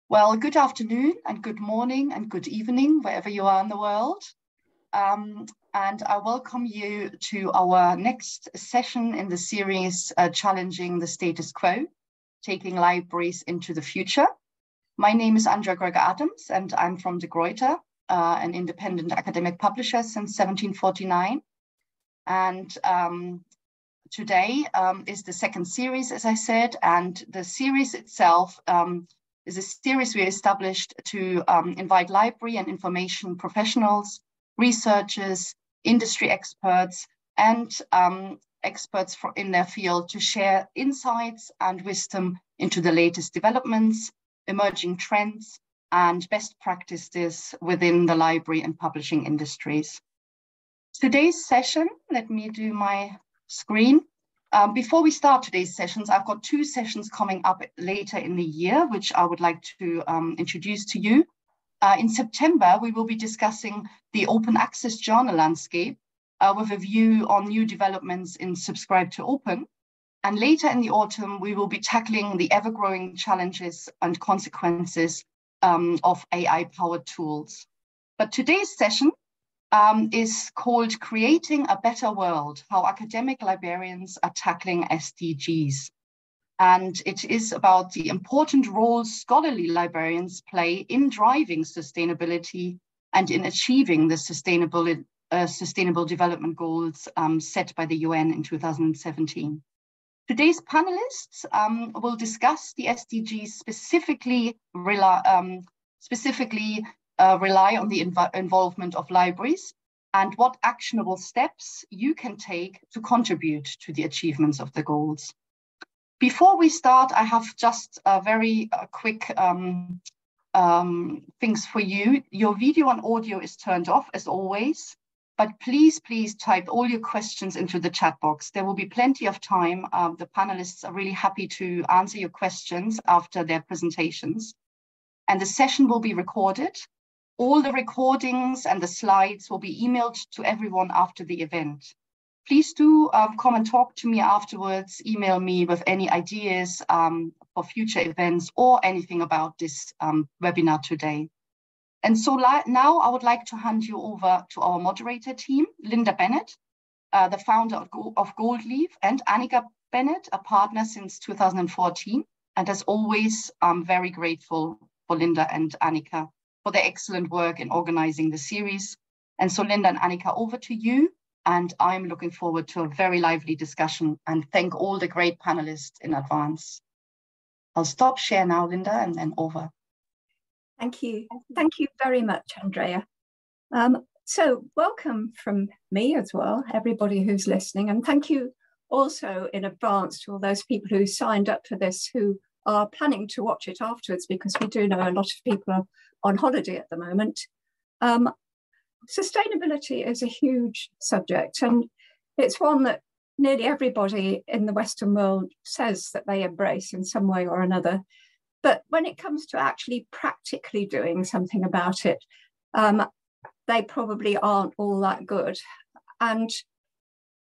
Well, good afternoon and good morning and good evening, wherever you are in the world. And I welcome you to our next session in the series, Challenging the Status Quo, Taking Libraries into the Future. My name is Andrea Gruyter-Adams, and I'm from the Gruyter, an independent academic publisher since 1749. And today is the second series, as I said, and the series itself is a series we established to invite library and information professionals, researchers, industry experts, and experts in their field to share insights and wisdom into the latest developments, emerging trends, and best practices within the library and publishing industries. Today's session, let me do my screen. Before we start today's sessions, I've got two sessions coming up later in the year, which I would like to introduce to you. In September, we will be discussing the open access journal landscape with a view on new developments in Subscribe to Open. And later in the autumn, we will be tackling the ever-growing challenges and consequences of AI-powered tools. But today's session is called Creating a Better World, How Academic Librarians Are Tackling SDGs. And it is about the important role scholarly librarians play in driving sustainability and in achieving the sustainable development goals set by the UN in 2017. Today's panelists will discuss the SDGs specifically rely on the involvement of libraries and what actionable steps you can take to contribute to the achievements of the goals. Before we start, I have just a very quick things for you. Your video and audio is turned off as always, but please type all your questions into the chat box. There will be plenty of time. The panelists are really happy to answer your questions after their presentations. And the session will be recorded. All the recordings and the slides will be emailed to everyone after the event. Please do come and talk to me afterwards, email me with any ideas for future events or anything about this webinar today. And so now I would like to hand you over to our moderator team, Linda Bennett, the founder of Goldleaf, and Annika Bennett, a partner since 2014. And as always, I'm very grateful for Linda and Annika for their excellent work in organizing the series. And so Linda and Annika, over to you. And I'm looking forward to a very lively discussion and thank all the great panelists in advance. I'll stop share now, Linda, and then over. Thank you. Thank you very much, Andrea. So welcome from me as well, everybody who's listening. And thank you also in advance to all those people who signed up for this who are planning to watch it afterwards, because we do know a lot of people are on holiday at the moment. Sustainability is a huge subject, and it's one that nearly everybody in the Western world says that they embrace in some way or another. But when it comes to actually practically doing something about it, they probably aren't all that good. And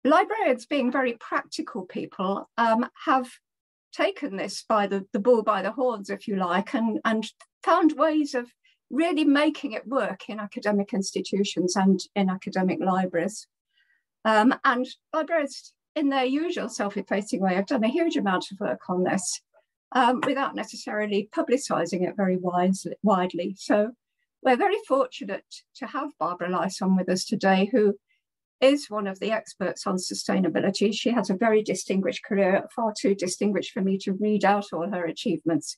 librarians, being very practical people, have taken this by the bull by the horns, if you like, and found ways of really making it work in academic institutions and in academic libraries. And librarians, in their usual self-effacing way, have done a huge amount of work on this without necessarily publicising it very widely. So we're very fortunate to have Barbara Lice on with us today, who is one of the experts on sustainability. She has a very distinguished career, far too distinguished for me to read out all her achievements.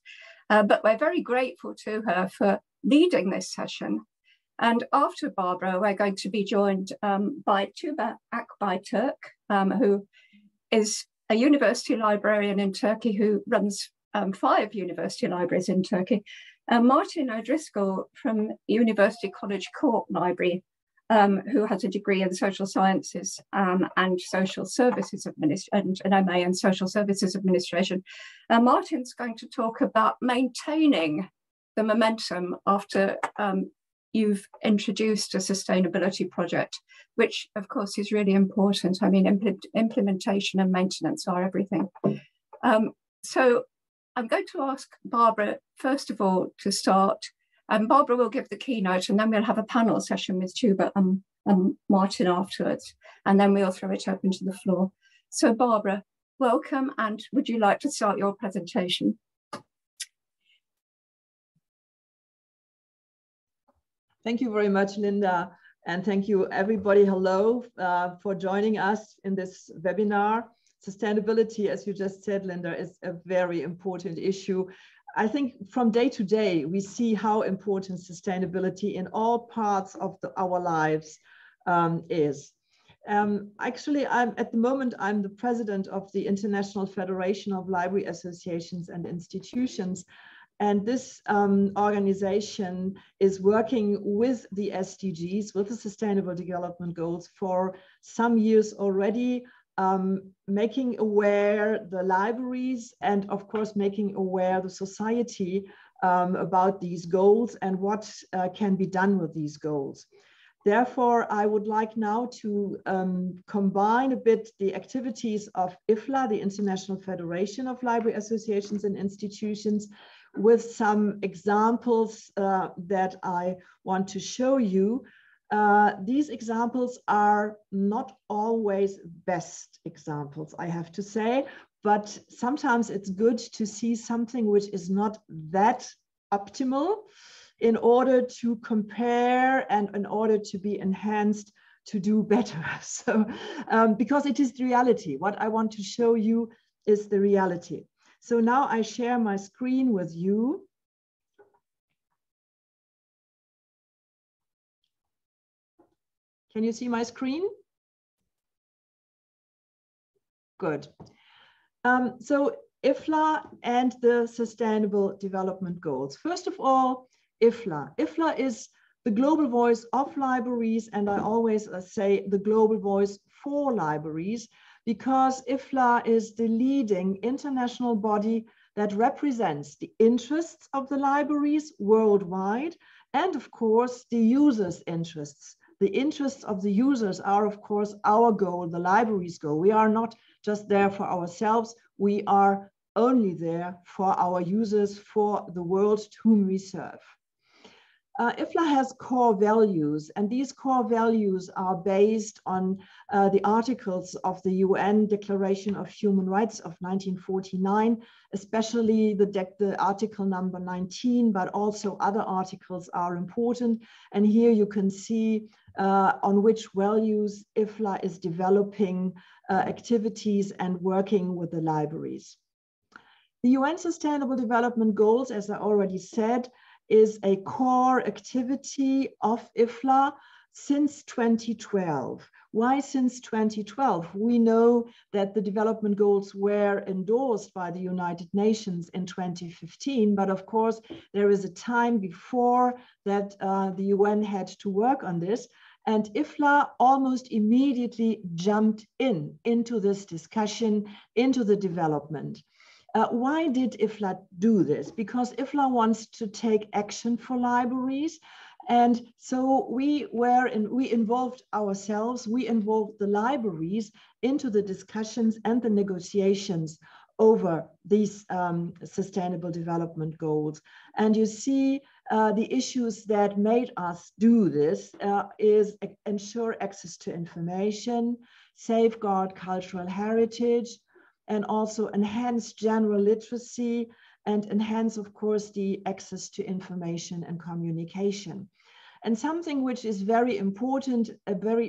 But we're very grateful to her for leading this session. And after Barbara, we're going to be joined by Tuba Akbayturk, who is a university librarian in Turkey who runs 5 university libraries in Turkey, and Martin O'Driscoll from University College Cork Library, who has a degree in social sciences and social services administration, an MA in social services administration. Martin's going to talk about maintaining the momentum after you've introduced a sustainability project, which of course is really important. I mean, implementation and maintenance are everything. So I'm going to ask Barbara, first of all, to start. Barbara will give the keynote, and then we'll have a panel session with Tuba and Martin afterwards, and then we'll throw it open to the floor. So Barbara, welcome, and would you like to start your presentation? Thank you very much, Linda, and thank you everybody. Hello, for joining us in this webinar. Sustainability, as you just said, Linda, is a very important issue. I think from day to day, we see how important sustainability in all parts of our lives is. Actually, at the moment, I'm the president of the International Federation of Library Associations and Institutions. And this organization is working with the SDGs, with the Sustainable Development Goals for some years already, making aware the libraries and of course making aware the society about these goals and what can be done with these goals. Therefore, I would like now to combine a bit the activities of IFLA, the International Federation of Library Associations and Institutions, with some examples that I want to show you. These examples are not always best examples, I have to say, but sometimes it's good to see something which is not that optimal in order to compare and in order to be enhanced to do better. So, because it is the reality. What I want to show you is the reality. So now I share my screen with you. Can you see my screen? Good. So IFLA and the Sustainable Development Goals. First of all, IFLA. IFLA is the global voice of libraries, and I always say the global voice for libraries, because IFLA is the leading international body that represents the interests of the libraries worldwide, and of course the users' interests. The interests of the users are, of course, our goal, the library's goal. We are not just there for ourselves, we are only there for our users, for the world to whom we serve. IFLA has core values, and these core values are based on the articles of the UN Declaration of Human Rights of 1949, especially the article number 19, but also other articles are important. And here you can see on which values IFLA is developing activities and working with the libraries. The UN Sustainable Development Goals, as I already said, is a core activity of IFLA since 2012. Why since 2012? We know that the development goals were endorsed by the United Nations in 2015, but of course there is a time before that the UN had to work on this, and IFLA almost immediately jumped into this discussion, into the development. Why did IFLA do this? Because IFLA wants to take action for libraries. And so we involved ourselves, we involved the libraries into the discussions and the negotiations over these sustainable development goals. And you see the issues that made us do this is ensure access to information, safeguard cultural heritage, and also enhance general literacy and enhance, of course, the access to information and communication. And something which is very important,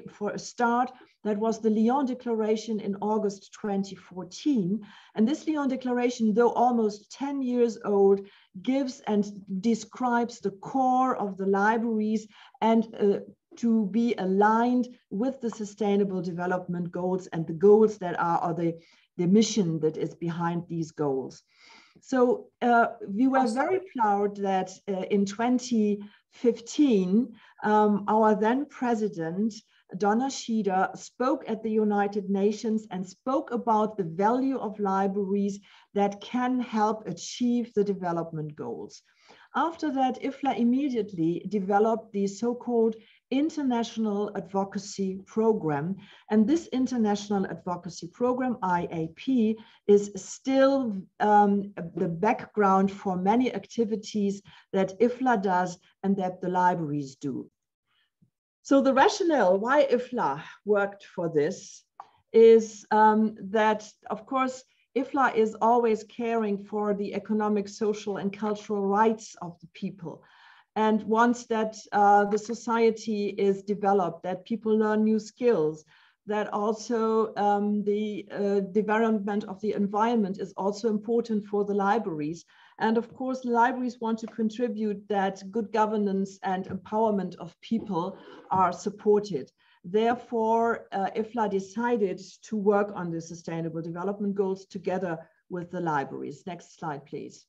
for a start, that was the Lyon Declaration in August 2014. And this Lyon Declaration, though almost 10 years old, gives and describes the core of the libraries and to be aligned with the Sustainable Development Goals and the goals that are, or the mission that is behind these goals. So we were very proud that in 2015, our then president, Donna Schieder, spoke at the United Nations and spoke about the value of libraries that can help achieve the development goals. After that, IFLA immediately developed the so-called international advocacy program. And this international advocacy program, IAP, is still the background for many activities that IFLA does and that the libraries do. So the rationale why IFLA worked for this is that, of course, IFLA is always caring for the economic, social, and cultural rights of the people. And once that the society is developed, that people learn new skills, that also the development of the environment is also important for the libraries. And of course, libraries want to contribute that good governance and empowerment of people are supported. Therefore, IFLA decided to work on the Sustainable Development Goals together with the libraries. Next slide, please.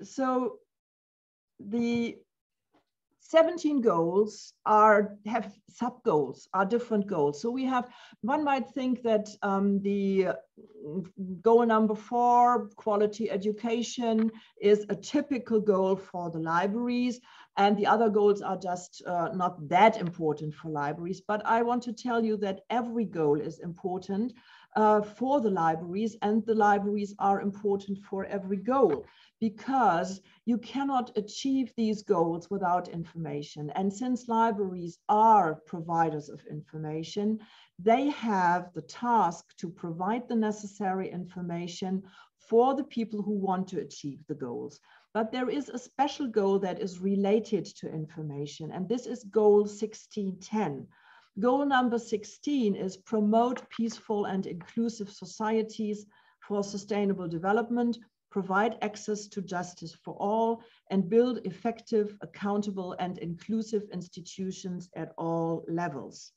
So the 17 goals have sub-goals, are different goals. So we have, one might think that the goal number 4, quality education, is a typical goal for the libraries, and the other goals are just not that important for libraries. But I want to tell you that every goal is important for the libraries, and the libraries are important for every goal, because you cannot achieve these goals without information. And since libraries are providers of information, they have the task to provide the necessary information for the people who want to achieve the goals. But there is a special goal that is related to information, and this is goal 1610. Goal number 16 is promote peaceful and inclusive societies for sustainable development, provide access to justice for all, and build effective, accountable, and inclusive institutions at all levels.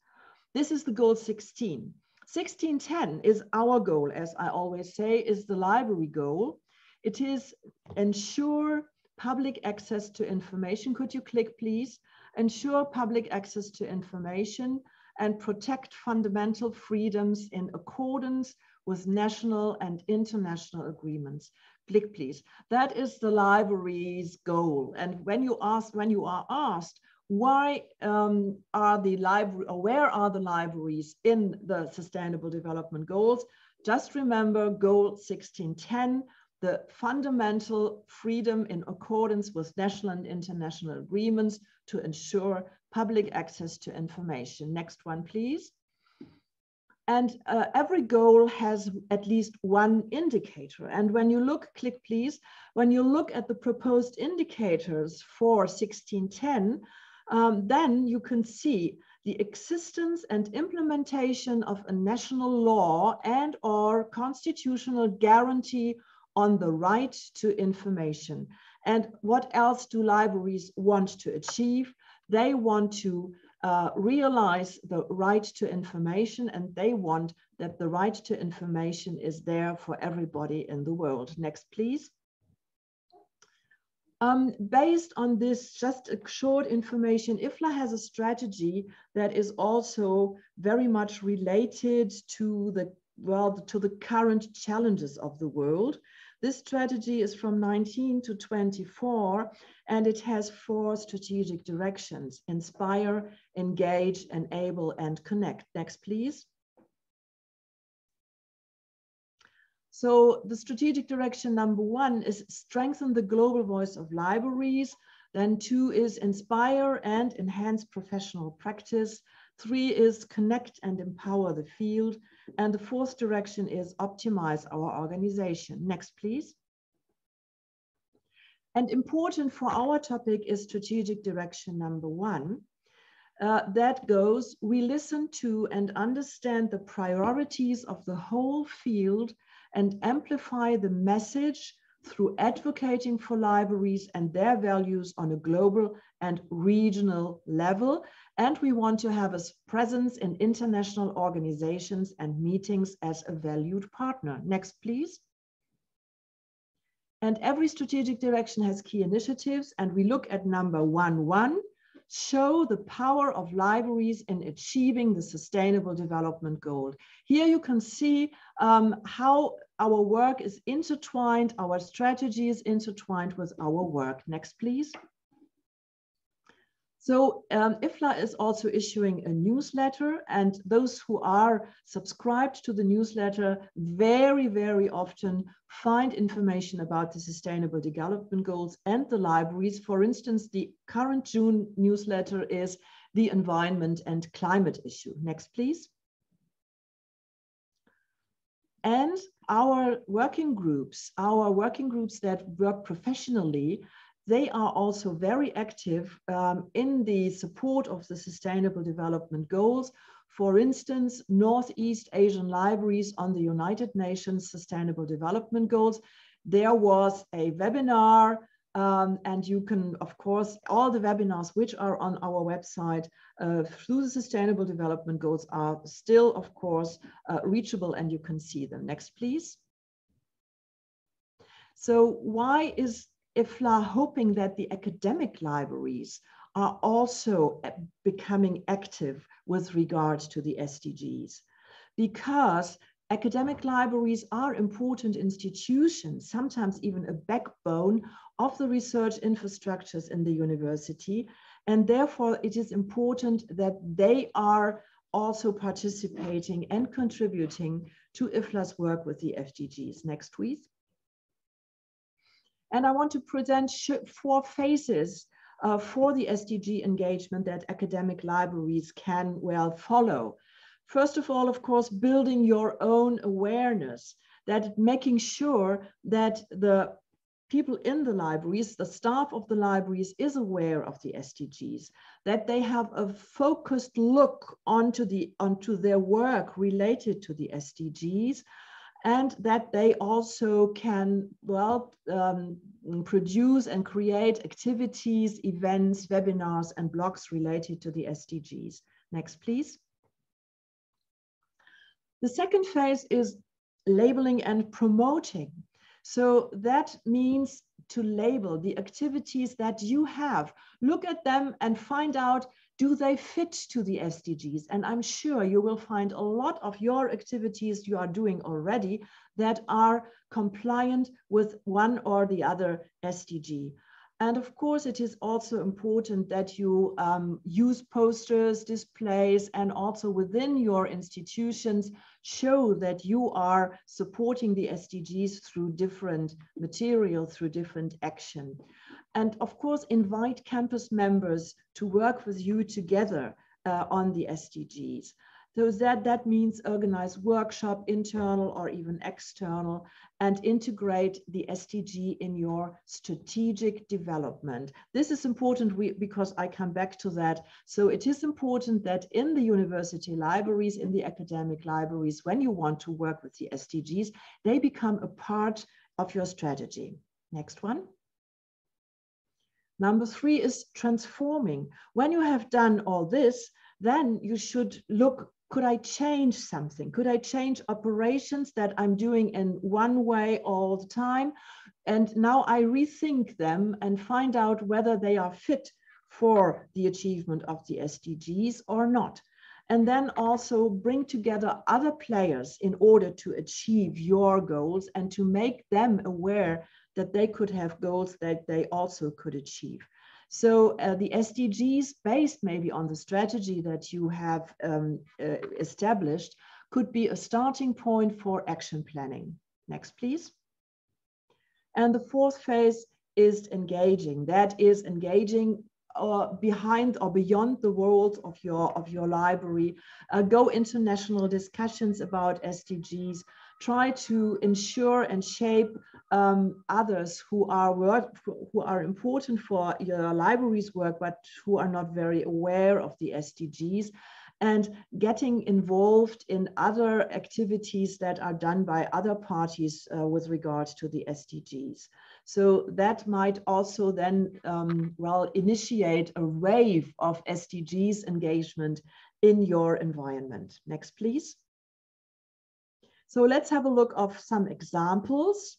This is the goal 16. 1610 is our goal, as I always say, is the library goal. It is ensure public access to information. Could you click, please? Ensure public access to information and protect fundamental freedoms in accordance with national and international agreements. Click, please. That is the library's goal. And when you are asked, why are the library, or where are the libraries in the Sustainable Development Goals? Just remember goal 1610, the fundamental freedom in accordance with national and international agreements to ensure public access to information. Next one, please. And every goal has at least one indicator. And when you look, click please, when you look at the proposed indicators for 1610, then you can see the existence and implementation of a national law and or constitutional guarantee on the right to information. And what else do libraries want to achieve? They want to realize the right to information, and they want that the right to information is there for everybody in the world. Next, please. Based on this, just a short information, IFLA has a strategy that is also very much related to the current challenges of the world. This strategy is from 19 to 24, and it has 4 strategic directions: inspire, engage, enable, and connect. Next, please. So the strategic direction number 1 is strengthen the global voice of libraries. Then 2 is inspire and enhance professional practice. 3 is connect and empower the field. And the 4th direction is optimize our organization. Next, please. And important for our topic is strategic direction number 1. That goes, we listen to and understand the priorities of the whole field and amplify the message through advocating for libraries and their values on a global and regional level. And we want to have a presence in international organizations and meetings as a valued partner. Next, please. And every strategic direction has key initiatives, and we look at number 1.1, show the power of libraries in achieving the Sustainable Development Goal. Here you can see how our work is intertwined, our strategy is intertwined with our work. Next, please. So IFLA is also issuing a newsletter, and those who are subscribed to the newsletter very, very often find information about the Sustainable Development Goals and the libraries. For instance, the current June newsletter is the environment and climate issue. Next, please. And our working groups that work professionally, they are also very active in the support of the Sustainable Development Goals. For instance, Northeast Asian libraries on the United Nations Sustainable Development Goals. There was a webinar, and you can, of course, all the webinars which are on our website through the Sustainable Development Goals are still, of course, reachable, and you can see them. Next, please. So why is IFLA hoping that the academic libraries are also becoming active with regard to the SDGs? Because academic libraries are important institutions, sometimes even a backbone of the research infrastructures in the university. And therefore, it is important that they are also participating and contributing to IFLA's work with the SDGs. Next, please. And I want to present 4 phases for the SDG engagement that academic libraries can well follow. First of all, of course, building your own awareness, that making sure that the people in the libraries, the staff of the libraries is aware of the SDGs, that they have a focused look onto their work related to the SDGs, and that they also can, well, produce and create activities, events, webinars, and blogs related to the SDGs. Next, please. The second phase is labeling and promoting. So that means to label the activities that you have. Look at them and find out, do they fit to the SDGs? And I'm sure you will find a lot of your activities you are doing already that are compliant with one or the other SDG. And of course, it is also important that you use posters, displays, and also within your institutions, show that you are supporting the SDGs through different material, through different action. And of course, invite campus members to work with you together on the SDGs. So that means organize workshop, internal or even external, and integrate the SDG in your strategic development. This is important because I come back to that. So it is important that in the university libraries, in the academic libraries, when you want to work with the SDGs, they become a part of your strategy. Next one. Number 3 is transforming. When you have done all this, then you should look, could I change something? Could I change operations that I'm doing in one way all the time? And now I rethink them and find out whether they are fit for the achievement of the SDGs or not. And then also bring together other players in order to achieve your goals and to make them aware that they could have goals that they also could achieve. So the SDGs, based maybe on the strategy that you have established, could be a starting point for action planning. Next, please. And the 4th phase is engaging. That is engaging behind or beyond the walls of your library. Go into national discussions about SDGs. Try to ensure and shape others who are important for your library's work, but who are not very aware of the SDGs, and getting involved in other activities that are done by other parties with regards to the SDGs. So that might also then, well, initiate a wave of SDGs engagement in your environment. Next, please. So let's have a look of some examples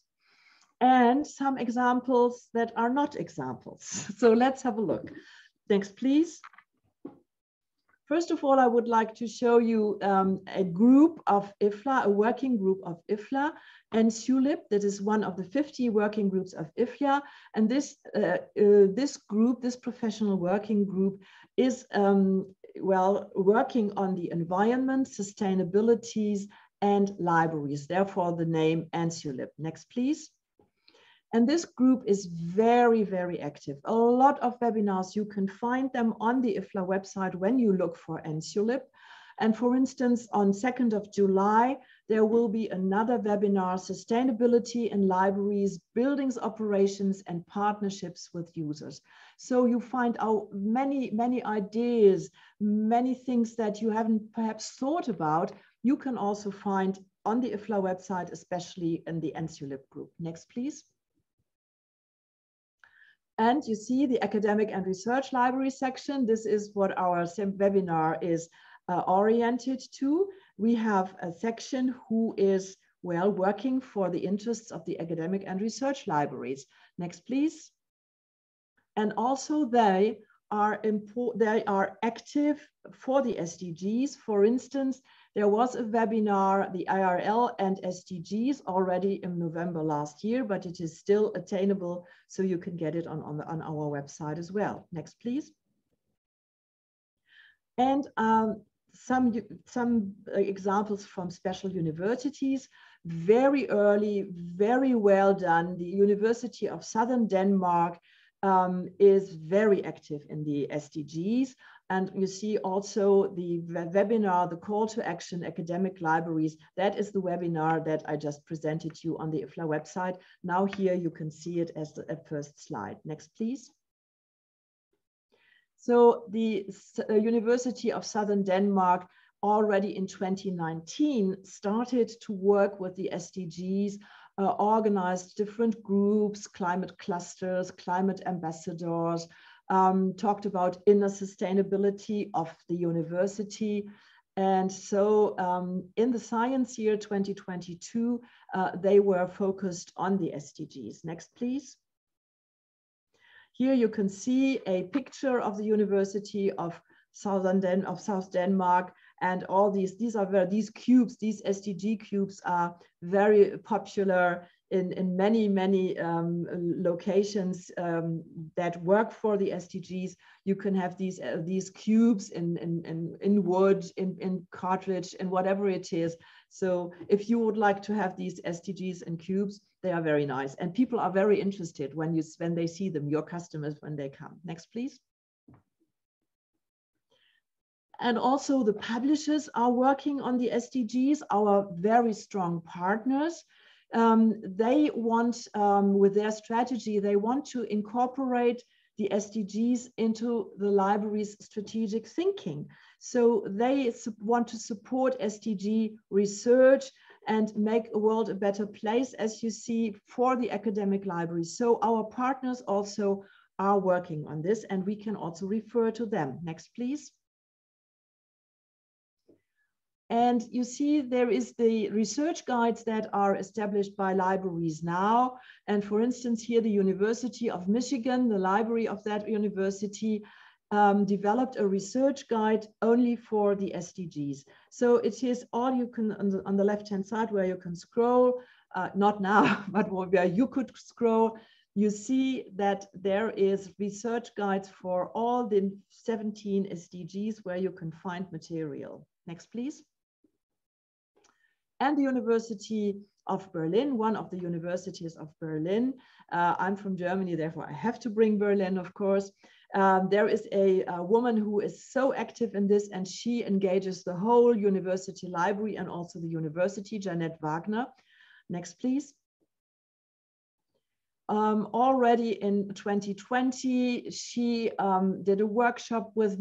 and some examples that are not examples. So let's have a look. Next, please. First of all, I would like to show you a group of IFLA, a working group of IFLA and SULIP. That is one of the 50 working groups of IFLA. And this group, this professional working group is, well, working on the environment, sustainabilities, and libraries. Therefore, the name SULIP. Next, please. And this group is very, very active. A lot of webinars, you can find them on the IFLA website when you look for SULIP. And for instance, on 2nd of July, there will be another webinar, Sustainability in Libraries, Buildings, Operations, and Partnerships with Users. So you find out many, many ideas, many things that you haven't perhaps thought about, you can also find on the IFLA website, especially in the SULIP group. Next, please. And you see the academic and research library section. This is what our webinar is oriented to. We have a section who is, well, working for the interests of the academic and research libraries. Next, please. And also they are active for the SDGs. For instance, there was a webinar, the IRL and SDGs, already in November last year, but it is still attainable, so you can get it on our website as well. Next, please. And some examples from special universities, very early, very well done. The University of Southern Denmark is very active in the SDGs. And you see also the webinar, the call to action, academic libraries. That is the webinar that I just presented to you on the IFLA website. Now here you can see it as the first slide. Next, please. So the University of Southern Denmark already in 2019 started to work with the SDGs, organized different groups, climate clusters, climate ambassadors, talked about inner sustainability of the university. And so in the science year 2022, they were focused on the SDGs. Next, please. Here you can see a picture of the University of South Denmark, and all these cubes, these SDG cubes are very popular in many locations that work for the SDGs. You can have these cubes in wood, in cartridge, and whatever it is. So if you would like to have these SDGs in cubes, they are very nice, and people are very interested when they see them, your customers, when they come. Next, please. And also the publishers are working on the SDGs, our very strong partners. They want, with their strategy, they want to incorporate the SDGs into the library's strategic thinking. So they want to support SDG research and make a world a better place, as you see, for the academic libraries. So our partners also are working on this, and we can also refer to them. Next, please. And you see there is the research guides that are established by libraries now. And for instance, here the University of Michigan, the library of that university, developed a research guide only for the SDGs. So it is all you can, on the left-hand side where you can scroll, not now, but where you could scroll, you see that there is research guides for all the 17 SDGs where you can find material. Next, please. And the University of Berlin, one of the universities of Berlin. I'm from Germany, therefore I have to bring Berlin, of course. There is a woman who is so active in this, and she engages the whole university library and also the university, Jeanette Wagner. Next, please. Already in 2020, she did a workshop with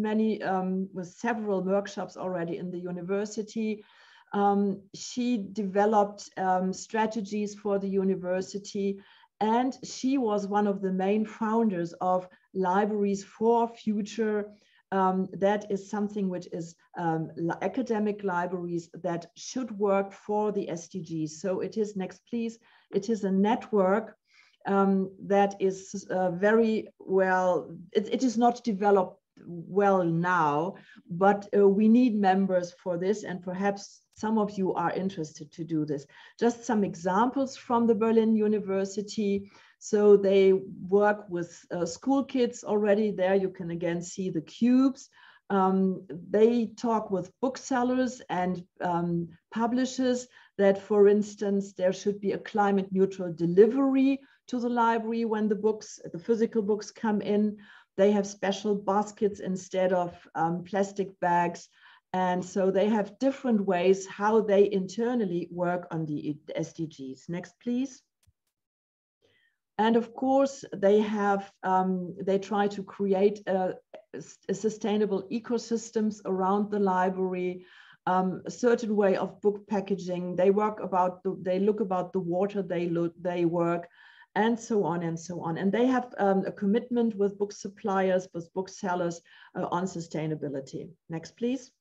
several workshops already in the university. She developed strategies for the university, and she was one of the main founders of Libraries for Future. That is something which is academic libraries that should work for the SDGs. So it is, next please, it is a network that is very well, it is not developed well now, but we need members for this, and perhaps some of you are interested to do this. Just some examples from the Berlin University. So they work with school kids already. There you can again see the cubes. They talk with booksellers and publishers that, for instance, there should be a climate neutral delivery to the library when the physical books come in. They have special baskets instead of plastic bags. And so they have different ways how they internally work on the SDGs. Next, please. And of course, they try to create a sustainable ecosystems around the library, a certain way of book packaging. They look about the water they work, and so on and so on. And they have a commitment with book suppliers, with booksellers on sustainability. Next, please.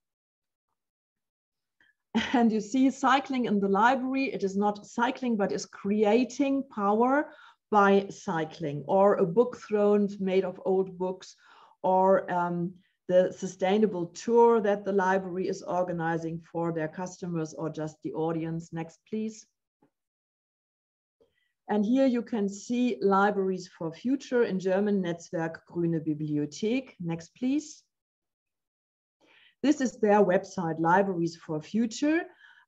And you see cycling in the library. It is not cycling, but is creating power by cycling, or a book throne made of old books, or the sustainable tour that the library is organizing for their customers or just the audience. Next, please. And here you can see Libraries for Future, in German, Netzwerk Grüne Bibliothek. Next, please. This is their website, Libraries for Future.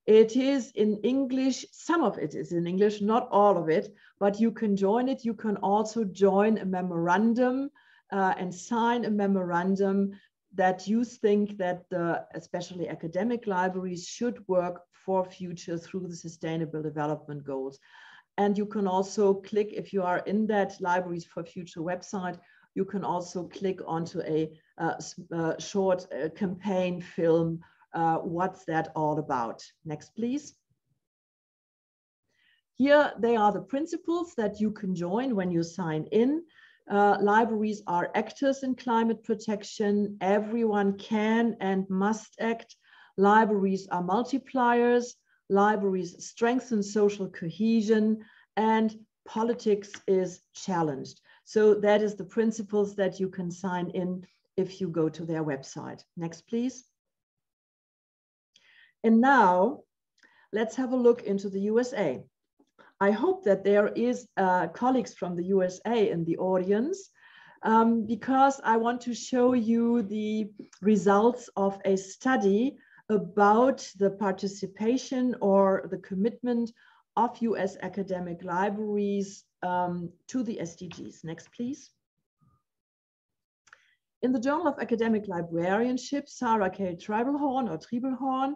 It is in English. Some of it is in English, not all of it, but you can join it. You can also join a memorandum and sign a memorandum that you think that especially academic libraries should work for future through the Sustainable Development Goals. And you can also click, if you are in that Libraries for Future website, you can also click onto a short campaign film. What's that all about? Next, please. Here they are the principles that you can join when you sign in. Libraries are actors in climate protection. Everyone can and must act. Libraries are multipliers. Libraries strengthen social cohesion, and politics is challenged. So that is the principles that you can sign in if you go to their website. Next, please. And now let's have a look into the USA. I hope that there is colleagues from the USA in the audience, because I want to show you the results of a study about the participation or the commitment of US academic libraries to the SDGs. Next, please. In the Journal of Academic Librarianship, Sarah K. Treibelhorn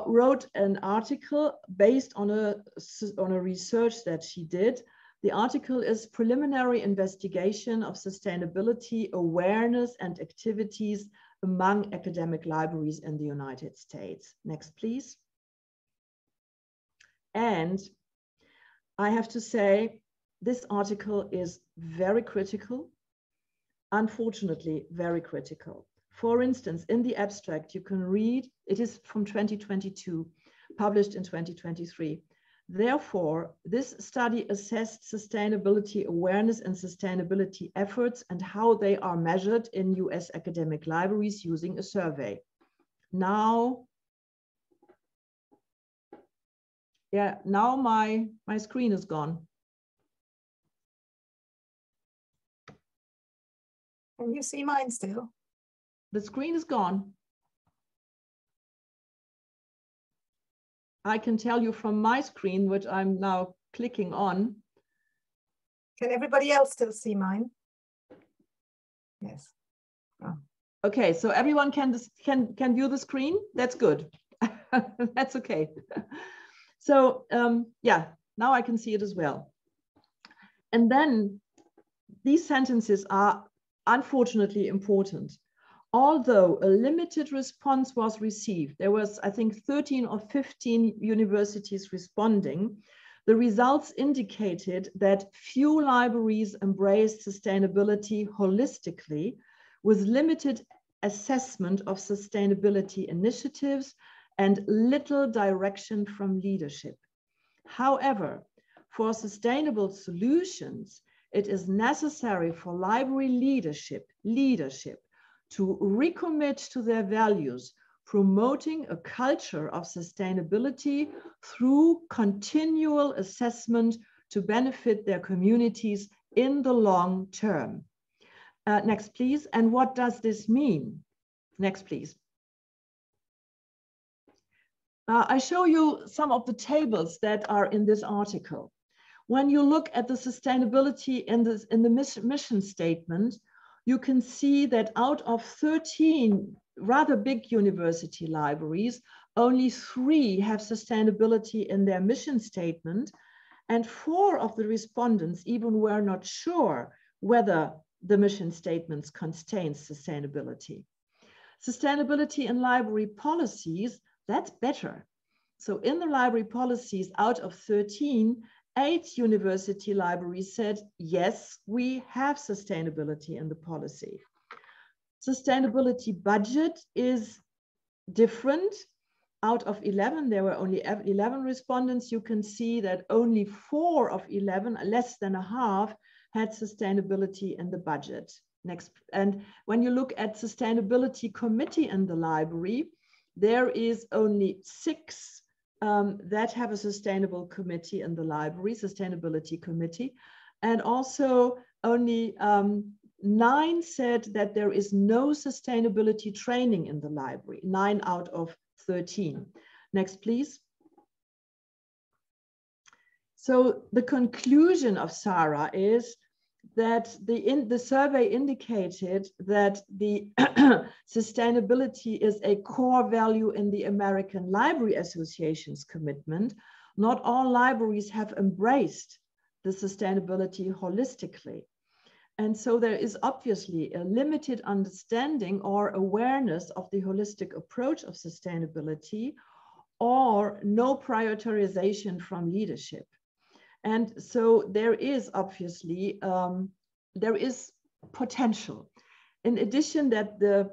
wrote an article based on a research that she did. The article is Preliminary Investigation of Sustainability Awareness and Activities among Academic Libraries in the United States. Next, please. And I have to say, this article is very critical, unfortunately, very critical. For instance, in the abstract, you can read, it is from 2022, published in 2023. Therefore, this study assessed sustainability awareness and sustainability efforts and how they are measured in US academic libraries using a survey. Now, my screen is gone. Can you see mine still? The screen is gone. I can tell you from my screen, which I'm now clicking on. Can everybody else still see mine? Yes. Oh. Okay, so everyone can view the screen. That's good. That's okay. So yeah, now I can see it as well. And then these sentences are unfortunately important. Although a limited response was received, there was, I think, 13 or 15 universities responding. The results indicated that few libraries embraced sustainability holistically, with limited assessment of sustainability initiatives and little direction from leadership. However, for sustainable solutions, it is necessary for library leadership to recommit to their values, promoting a culture of sustainability through continual assessment to benefit their communities in the long term. Next, please. And what does this mean? Next, please. I show you some of the tables that are in this article. When you look at the sustainability in the mission statement, you can see that out of 13 rather big university libraries, only 3 have sustainability in their mission statement, and 4 of the respondents even were not sure whether the mission statements contain sustainability. Sustainability in library policies, that's better. So in the library policies, out of 13, 8 university libraries said, yes, we have sustainability in the policy. Sustainability budget is different. Out of 11, there were only 11 respondents. You can see that only 4 of 11, less than a half, had sustainability in the budget. Next, and when you look at sustainability committee in the library, there is only 6 that have a sustainable committee in the library, sustainability committee, and also only 9 said that there is no sustainability training in the library, 9 out of 13. Next, please. So the conclusion of SARA is that the survey indicated that the sustainability is a core value in the American Library Association's commitment. Not all libraries have embraced the sustainability holistically. And so there is obviously a limited understanding or awareness of the holistic approach of sustainability, or no prioritization from leadership. And so there is obviously, there is potential. In addition, the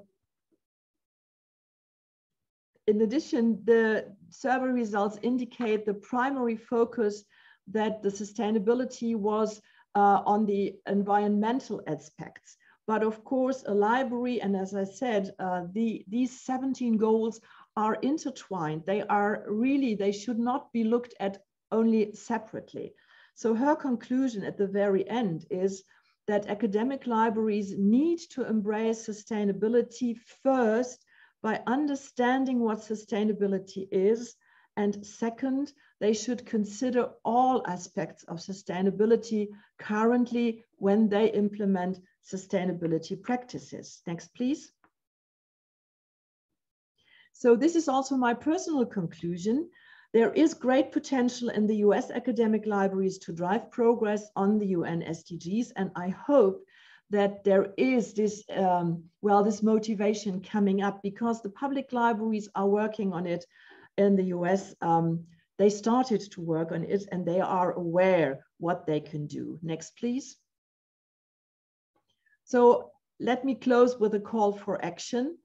survey results indicate the primary focus that the sustainability was on the environmental aspects. But of course, a library, and as I said, these 17 goals are intertwined. They should not be looked at only separately. So her conclusion at the very end is that academic libraries need to embrace sustainability first by understanding what sustainability is, and second, they should consider all aspects of sustainability currently when they implement sustainability practices. Next, please. So this is also my personal conclusion. There is great potential in the US academic libraries to drive progress on the UN SDGs, and I hope that there is this, this motivation coming up, because the public libraries are working on it in the US. They started to work on it and they are aware what they can do. Next, please. So let me close with a call for action,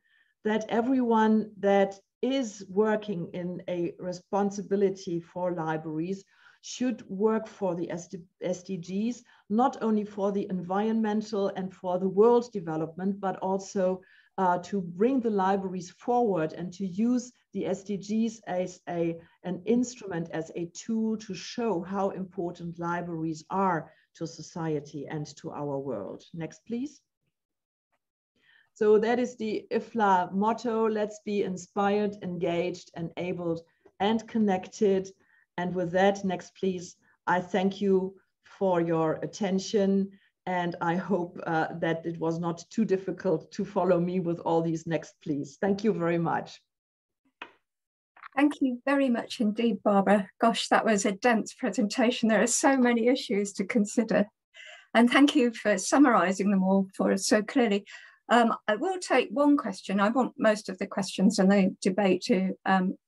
that everyone that is working in a responsibility for libraries should work for the SDGs, not only for the environmental and for the world development, but also to bring the libraries forward and to use the SDGs as an instrument, as a tool to show how important libraries are to society and to our world. Next, please. So that is the IFLA motto: let's be inspired, engaged, enabled, and connected. And with that, next, please, I thank you for your attention. And I hope that it was not too difficult to follow me with all these next, please. Thank you very much. Thank you very much indeed, Barbara. Gosh, that was a dense presentation. There are so many issues to consider. And thank you for summarising them all for us so clearly. I will take one question. I want most of the questions and the debate to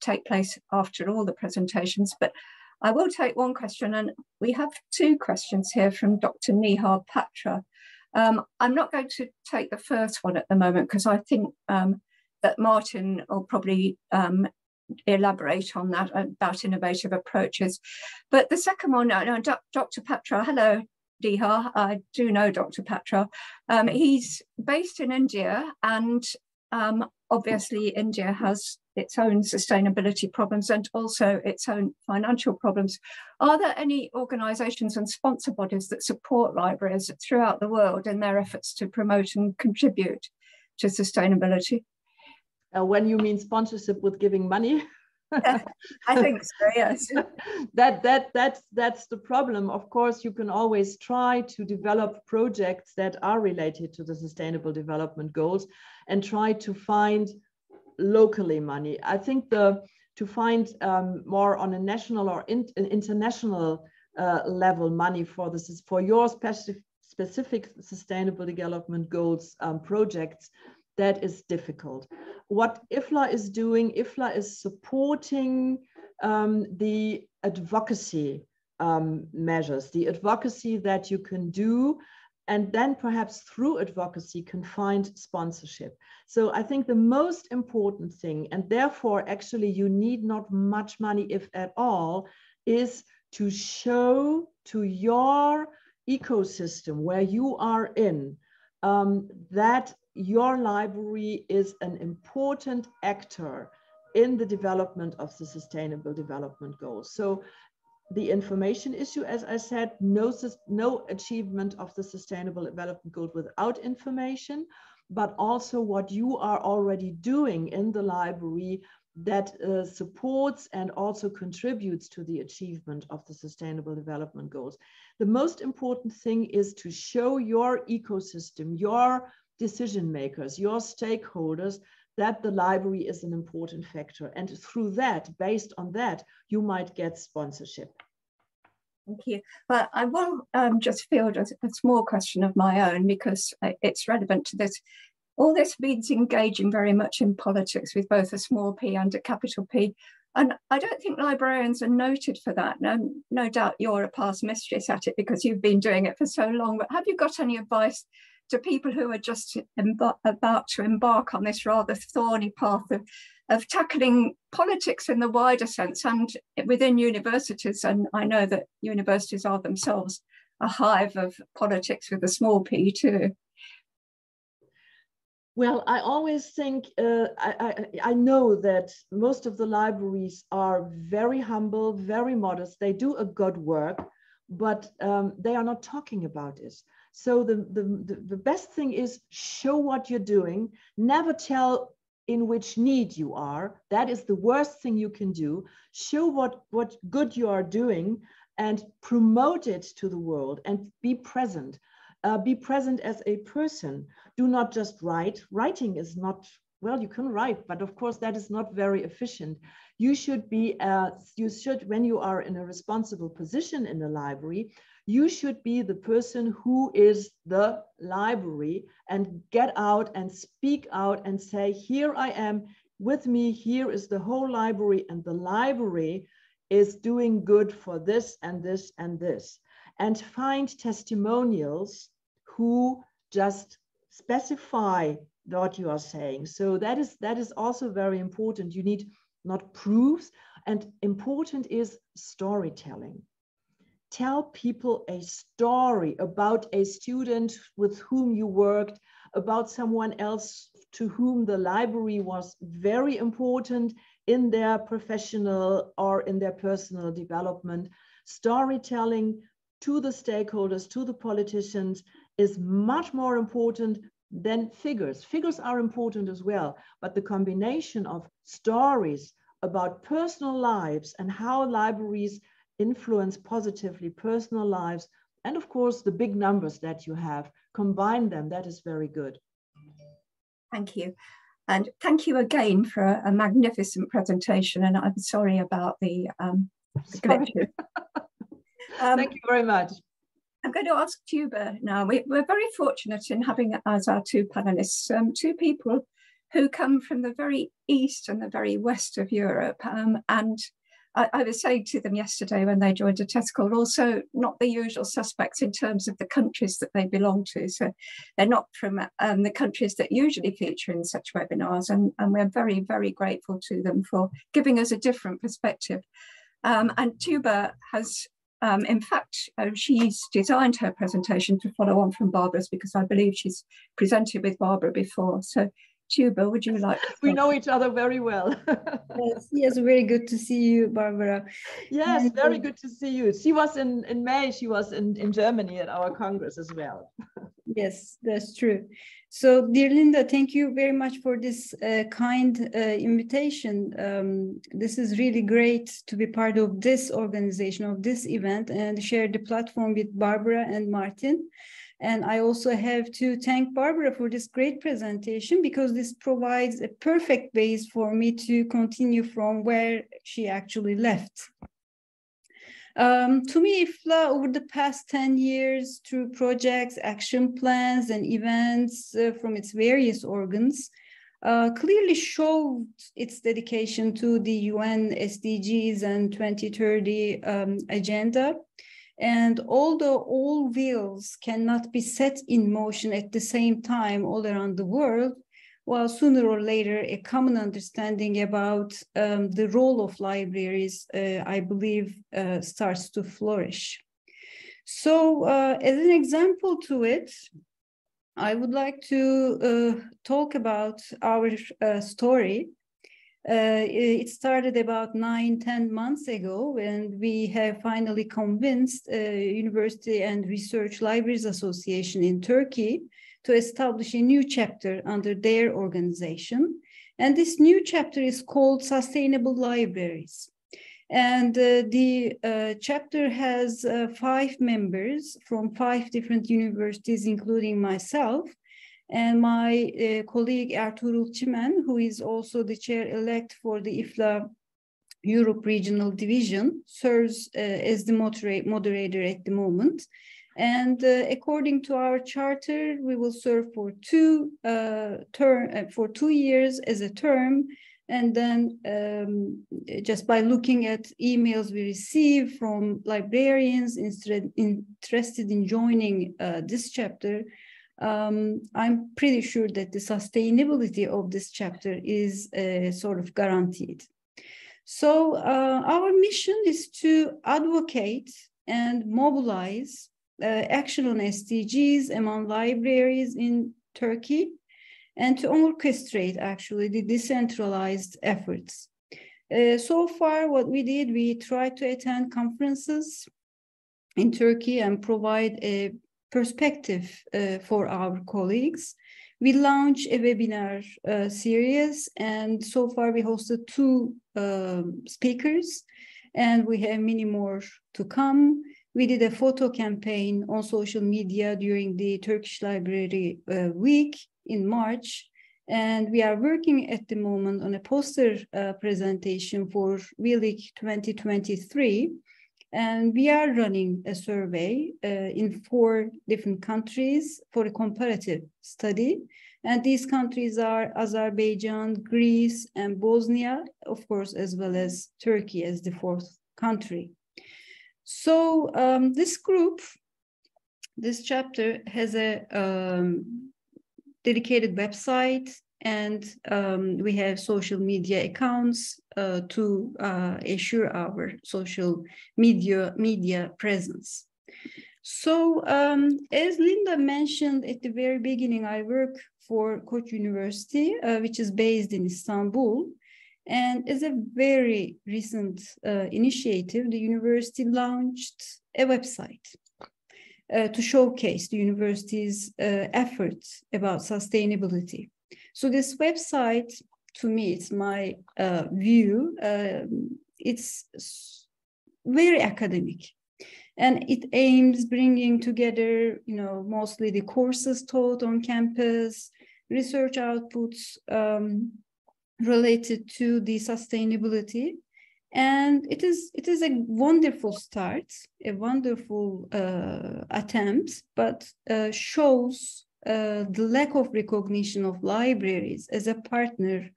take place after all the presentations, but I will take one question, and we have 2 questions here from Dr. Nihar Patra. I'm not going to take the first one at the moment because I think that Martin will probably elaborate on that about innovative approaches. But the second one, Dr. Patra, hello. Dihar. I do know Dr. Patra. He's based in India, and obviously India has its own sustainability problems and also its own financial problems. Are there any organisations and sponsor bodies that support libraries throughout the world in their efforts to promote and contribute to sustainability? When you mean sponsorship with giving money? I think so, yes. That's the problem. Of course, you can always try to develop projects that are related to the Sustainable Development Goals and try to find locally money. I think to find more on a national or international level money for this, for your specific Sustainable Development Goals projects, that is difficult. What IFLA is doing, IFLA is supporting the advocacy measures, the advocacy that you can do, and then perhaps through advocacy can find sponsorship. So I think the most important thing, and therefore actually you need not much money, if at all, is to show to your ecosystem where you are in that your library is an important actor in the development of the Sustainable Development Goals. So the information issue, as I said, no achievement of the Sustainable Development Goal without information, but also what you are already doing in the library that supports and also contributes to the achievement of the Sustainable Development Goals. The most important thing is to show your ecosystem, your decision makers, your stakeholders, that the library is an important factor. And through that, based on that, you might get sponsorship. Thank you. Well, I will just field a small question of my own because it's relevant to this. All this means engaging very much in politics with both a small p and a capital P. And I don't think librarians are noted for that. No doubt you're a past mistress at it because you've been doing it for so long. But have you got any advice to people who are just about to embark on this rather thorny path of tackling politics in the wider sense and within universities? And I know that universities are themselves a hive of politics with a small p too. Well, I always think, I know that most of the libraries are very humble, very modest. They do a good work, but they are not talking about it. So the best thing is show what you're doing, never tell in which need you are. That is the worst thing you can do. Show what good you are doing and promote it to the world and be present. Be present as a person. Do not just write. Writing is not, well, you can write, but of course that is not very efficient. You should be, when you are in a responsible position in the library, you should be the person who is the library and get out and speak out and say, here I am with me, here is the whole library, and the library is doing good for this and this and this. And find testimonials who just specify what you are saying. So that is also very important. You need not proofs, and important is storytelling. Tell people a story about a student with whom you worked, about someone else to whom the library was very important in their professional or in their personal development. Storytelling to the stakeholders, to the politicians, is much more important than figures. Figures are important as well, but the combination of stories about personal lives and how libraries influence positively personal lives, and of course the big numbers that you have, combine them, that is very good. Thank you. And thank you again for a magnificent presentation, and I'm sorry about the glitches. Thank you very much. I'm going to ask Tuba now. We're very fortunate in having as our two panelists, two people who come from the very east and the very west of Europe. And I was saying to them yesterday when they joined a test call, also not the usual suspects in terms of the countries that they belong to. So they're not from the countries that usually feature in such webinars. And we're very, very grateful to them for giving us a different perspective. And Tuba has In fact, she's designed her presentation to follow on from Barbara's, because I believe she's presented with Barbara before. So, Tuba, would you like to We know each other very well. Yes, very good to see you, Barbara. Yes, And, very good to see you. She was in May, she was in Germany at our Congress as well. Yes, that's true. So, dear Linda, thank you very much for this kind invitation. This is really great to be part of this organization, of this event, and share the platform with Barbara and Martin. And I also have to thank Barbara for this great presentation, because this provides a perfect base for me to continue from where she actually left. To me, IFLA, over the past 10 years, through projects, action plans, and events from its various organs, clearly showed its dedication to the UN SDGs and 2030 agenda. And although all wheels cannot be set in motion at the same time all around the world, well, sooner or later, a common understanding about the role of libraries, I believe, starts to flourish. So as an example to it, I would like to talk about our story. It started about 9-10 months ago, when we have finally convinced University and Research Libraries Association in Turkey to establish a new chapter under their organization. And this new chapter is called Sustainable Libraries. And the chapter has 5 members from 5 different universities, including myself, and my colleague Ertuğrul Çimen, who is also the chair-elect for the IFLA Europe Regional Division, serves as the moderator at the moment. And according to our charter, we will serve for 2 years as a term. And then just by looking at emails we receive from librarians interested in joining this chapter, I'm pretty sure that the sustainability of this chapter is sort of guaranteed. So our mission is to advocate and mobilize action on SDGs among libraries in Turkey, and to orchestrate actually the decentralized efforts. So far, what we did, we tried to attend conferences in Turkey and provide a perspective for our colleagues. We launched a webinar series, and so far we hosted 2 speakers, and we have many more to come. We did a photo campaign on social media during the Turkish Library Week in March, and we are working at the moment on a poster presentation for WILIC 2023. And we are running a survey in 4 different countries for a comparative study. And these countries are Azerbaijan, Greece, and Bosnia, of course, as well as Turkey as the 4th country. So this group, this chapter has a dedicated website, and we have social media accounts to assure our social media presence. So as Linda mentioned at the very beginning, I work for Koç University, which is based in Istanbul. And as a very recent initiative, the university launched a website to showcase the university's efforts about sustainability. So this website, to me, it's my view, it's very academic. And it aims bringing together, mostly the courses taught on campus, research outputs related to the sustainability. And it is a wonderful start, a wonderful attempt, but shows the lack of recognition of libraries as a partner.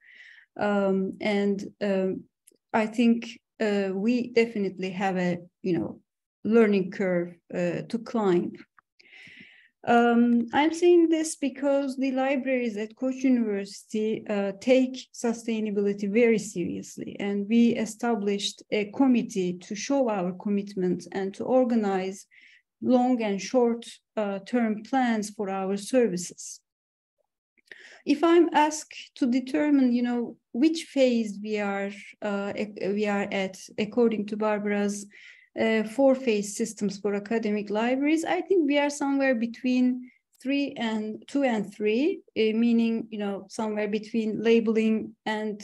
I think we definitely have a, learning curve to climb. I'm saying this because the libraries at Koç University take sustainability very seriously, and we established a committee to show our commitment and to organize long and short term plans for our services. If I'm asked to determine, which phase we are at, according to Barbara's 4-phase systems for academic libraries, I think we are somewhere between 2 and 3, meaning, somewhere between labeling and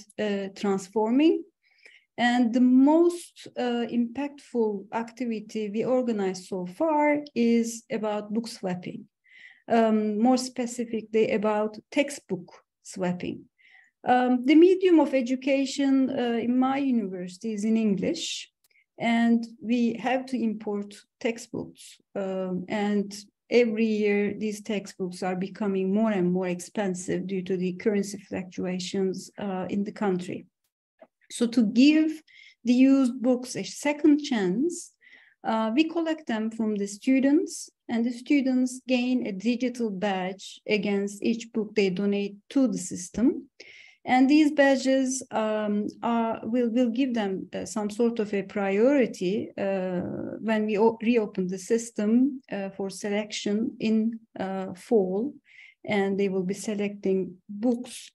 transforming. And the most impactful activity we organized so far is about book swapping, more specifically about textbook swapping. The medium of education in my university is in English, and we have to import textbooks. And every year, these textbooks are becoming more and more expensive due to the currency fluctuations in the country. So to give the used books a second chance, we collect them from the students, and the students gain a digital badge against each book they donate to the system. And these badges will give them some sort of a priority when we reopen the system for selection in fall, and they will be selecting books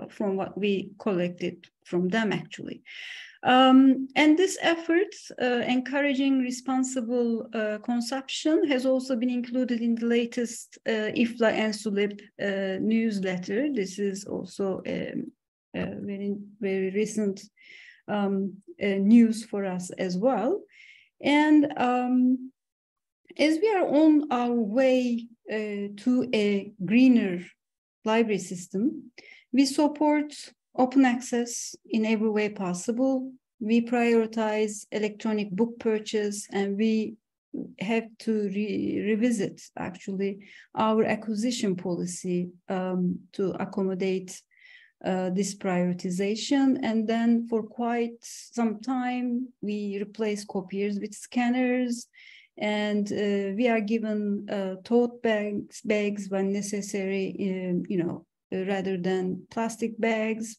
from what we collected from them, actually. And this effort, encouraging responsible consumption, has also been included in the latest IFLA and SULIP newsletter. This is also a very, very recent news for us as well. And as we are on our way to a greener library system, we support open access in every way possible. We prioritize electronic book purchase, and we have to revisit, actually, our acquisition policy to accommodate this prioritization. And then for quite some time, we replace copiers with scanners, and we are given tote bags when necessary, rather than plastic bags.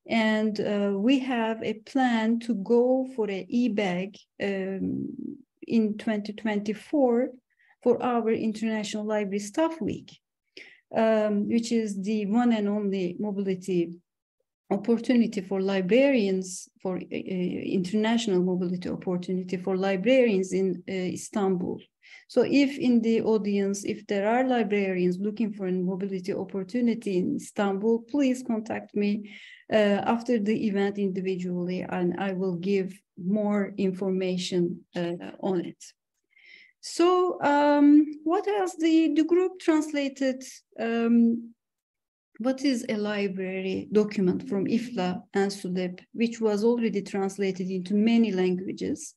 And we have a plan to go for an e-bag in 2024 for our International Library Staff Week, which is the one and only mobility opportunity for librarians, for international mobility opportunity for librarians in Istanbul. So if in the audience, if there are librarians looking for a mobility opportunity in Istanbul, please contact me after the event individually, and I will give more information on it. So what else? The group translated what is a library document from IFLA and SULIP, which was already translated into many languages.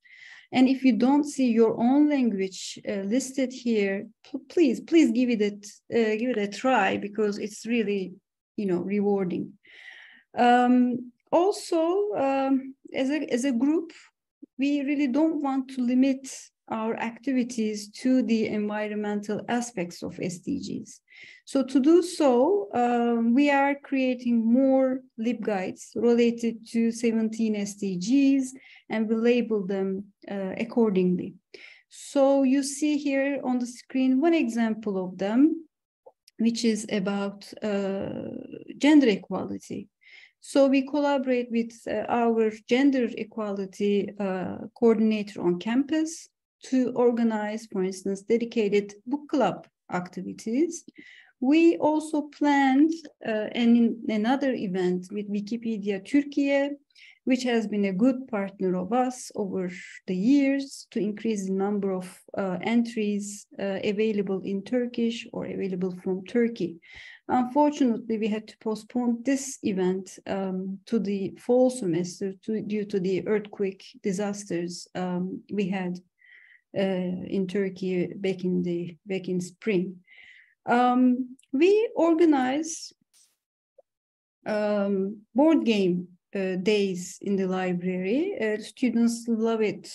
And if you don't see your own language listed here, please give it a try, because it's really, rewarding. Also, as a group, we really don't want to limit our activities to the environmental aspects of SDGs. So to do so, we are creating more LibGuides related to 17 SDGs, and we label them accordingly. So you see here on the screen one example of them, which is about gender equality. So we collaborate with our gender equality coordinator on campus to organize, for instance, dedicated book club activities. We also planned another event with Wikipedia Turkey, which has been a good partner of us over the years, to increase the number of entries available in Turkish or available from Turkey. Unfortunately, we had to postpone this event to the fall semester due to the earthquake disasters we had in Turkey back in spring. We organize board game days in the library. Students love it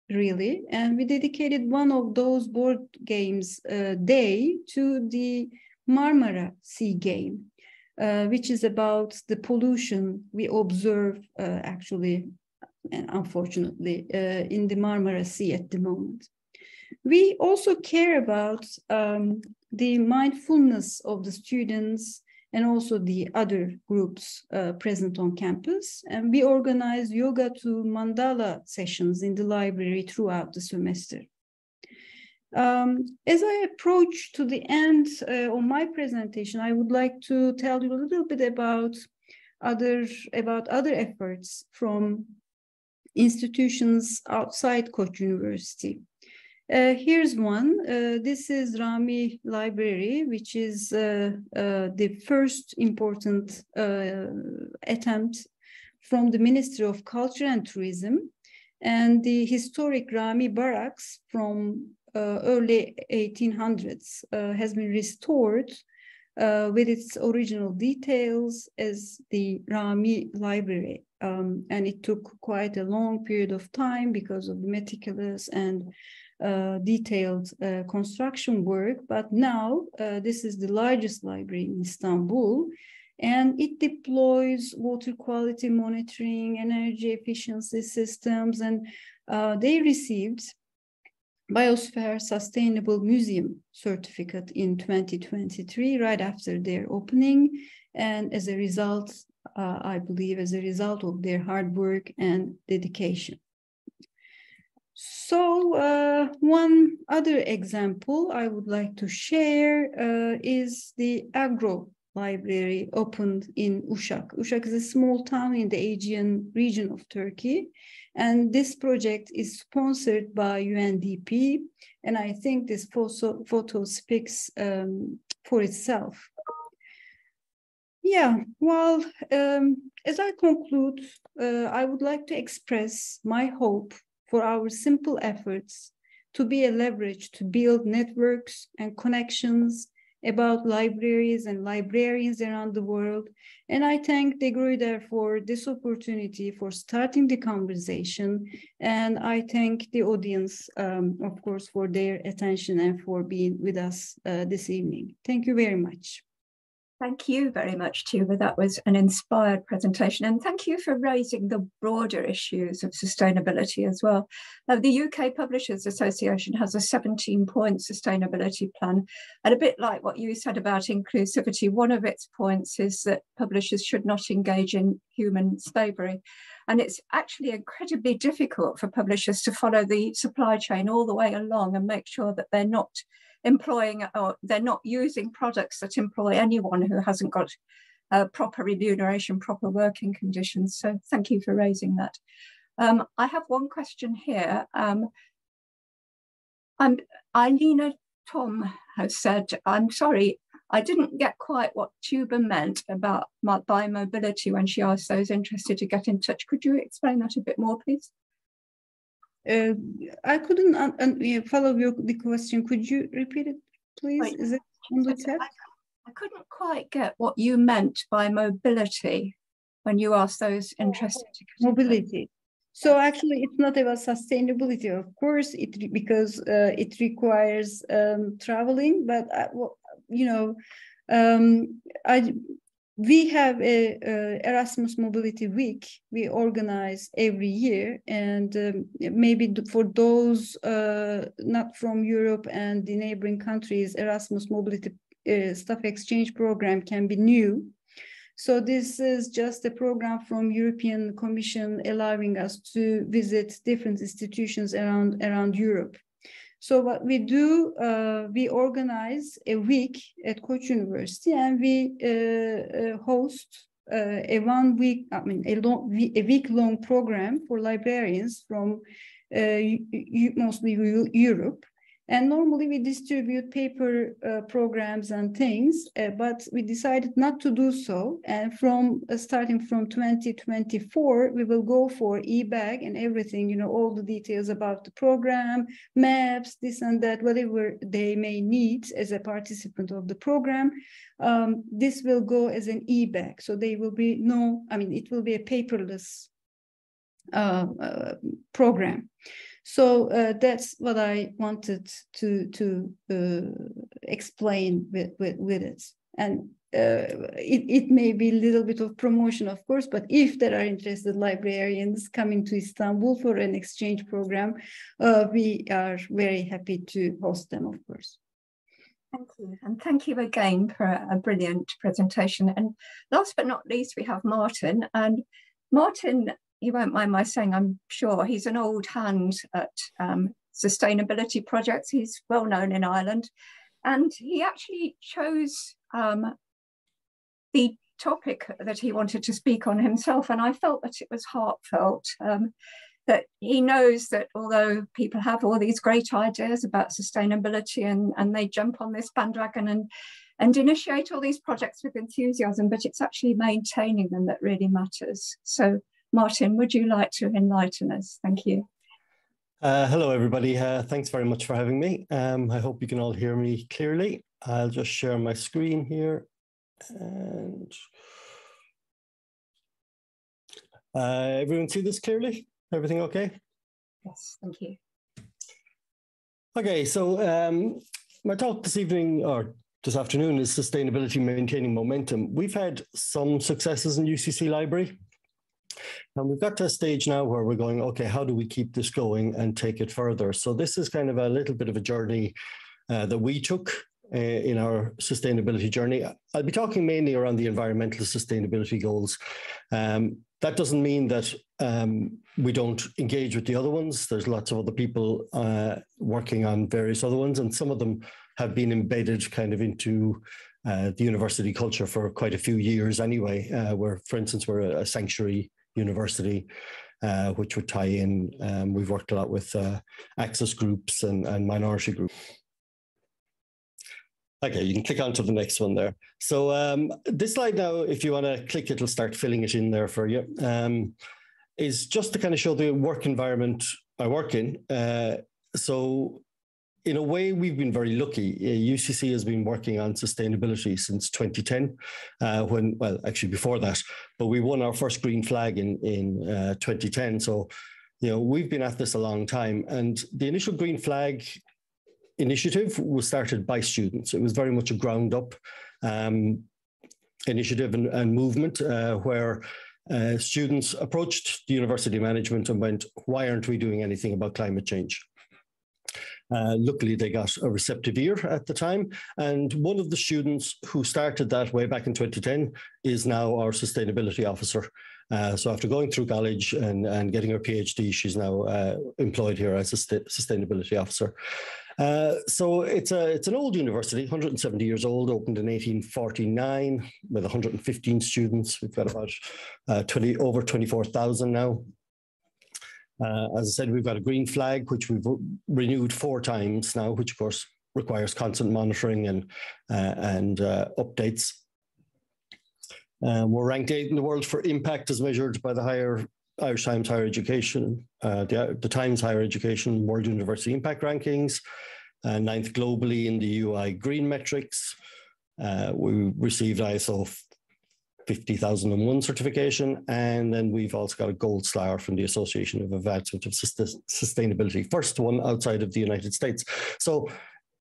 really. And we dedicated one of those board games day to the Marmara Sea game, which is about the pollution we observe actually, and unfortunately, in the Marmara Sea at the moment. We also care about the mindfulness of the students and also the other groups present on campus. And we organize yoga to mandala sessions in the library throughout the semester. As I approach to the end of my presentation, I would like to tell you a little bit about other efforts from institutions outside Koç University. Here's one. This is Rami Library, which is the first important attempt from the Ministry of Culture and Tourism, and the historic Rami Barracks from early 1800s has been restored with its original details as the Rami Library. And it took quite a long period of time because of the meticulous and detailed construction work, but now this is the largest library in Istanbul, and it deploys water quality monitoring, energy efficiency systems, and they received Biosphere Sustainable Museum certificate in 2023, right after their opening, and as a result, I believe, as a result of their hard work and dedication. So one other example I would like to share is the Agro Library opened in Uşak. Uşak is a small town in the Aegean region of Turkey. And this project is sponsored by UNDP. And I think this photo speaks for itself. Yeah, well, as I conclude, I would like to express my hope for our simple efforts to be a leverage to build networks and connections about libraries and librarians around the world. And I thank the Gruyter for this opportunity for starting the conversation. And I thank the audience, of course, for their attention and for being with us this evening. Thank you very much. Thank you very much, Tuba. That was an inspired presentation. And thank you for raising the broader issues of sustainability as well. The UK Publishers Association has a 17-point sustainability plan. And a bit like what you said about inclusivity, one of its points is that publishers should not engage in human slavery. And it's actually incredibly difficult for publishers to follow the supply chain all the way along and make sure that they're not employing, or they're not using products that employ anyone who hasn't got proper remuneration, proper working conditions. So thank you for raising that. I have one question here. Eileen Tom has said, I'm sorry, I didn't get quite what Tuba meant about biomobility when she asked those interested to get in touch. Could you explain that a bit more, please? I couldn't follow the question. Could you repeat it, please? Right. Is it on the chat? I couldn't quite get what you meant by mobility when you asked those interested. Mobility. So actually, it's not about sustainability, of course, because it requires traveling. But you know, we have a Erasmus Mobility Week we organize every year, and maybe for those not from Europe and the neighboring countries, Erasmus Mobility Staff Exchange Program can be new. So this is just a program from European Commission allowing us to visit different institutions around Europe. So what we do, we organize a week at Koç University, and we host a week-long program for librarians from mostly Europe. And normally we distribute paper programs and things, but we decided not to do so. And starting from 2024, we will go for e-bag and everything, you know, all the details about the program, maps, this and that, whatever they may need as a participant of the program. This will go as an e-bag. So there will be it will be a paperless program. So that's what I wanted to explain with it. And it may be a little bit of promotion, of course, but if there are interested librarians coming to Istanbul for an exchange program, we are very happy to host them, of course. Thank you. And thank you again for a brilliant presentation. And last but not least, we have Martin. And Martin, you won't mind my saying, I'm sure he's an old hand at sustainability projects. He's well known in Ireland. And he actually chose the topic that he wanted to speak on himself. And I felt that it was heartfelt, that he knows that although people have all these great ideas about sustainability and they jump on this bandwagon and initiate all these projects with enthusiasm, but it's actually maintaining them that really matters. So Martin, would you like to enlighten us? Thank you. Hello, everybody. Thanks very much for having me. I hope you can all hear me clearly. I'll just share my screen here. And everyone see this clearly? Everything okay? Yes, thank you. Okay, so my talk this evening or this afternoon is sustainability maintaining momentum. We've had some successes in UCC Library. And we've got to a stage now where we're going, okay, how do we keep this going and take it further? So this is kind of a little bit of a journey that we took in our sustainability journey. I'll be talking mainly around the environmental sustainability goals. That doesn't mean that we don't engage with the other ones. There's lots of other people working on various other ones, and some of them have been embedded kind of into the university culture for quite a few years anyway, where, for instance, we're a sanctuary university, which would tie in. We've worked a lot with access groups and minority groups. Okay, you can click on to the next one there. So this slide now, if you want to click, it'll start filling it in there for you, is just to kind of show the work environment I work in. So in a way, we've been very lucky. UCC has been working on sustainability since 2010, when, well, actually before that, but we won our first green flag in 2010. So, you know, we've been at this a long time. And the initial green flag initiative was started by students. It was very much a ground up initiative and movement where students approached the university management and went, why aren't we doing anything about climate change? Luckily, they got a receptive ear at the time. And one of the students who started that way back in 2010 is now our sustainability officer. So after going through college and getting her PhD, she's now employed here as a sustainability officer. So it's an old university, 170 years old, opened in 1849 with 115 students. We've got about over 24,000 now. As I said, we've got a green flag, which we've renewed 4 times now, which of course requires constant monitoring and updates. We're ranked 8th in the world for impact as measured by the Irish Times Higher Education, the Times Higher Education World University Impact Rankings, 9th globally in the UI Green Metrics. We received ISO 50001 certification, and then we've also got a gold star from the Association of Advancement of Sustainability, first one outside of the United States. So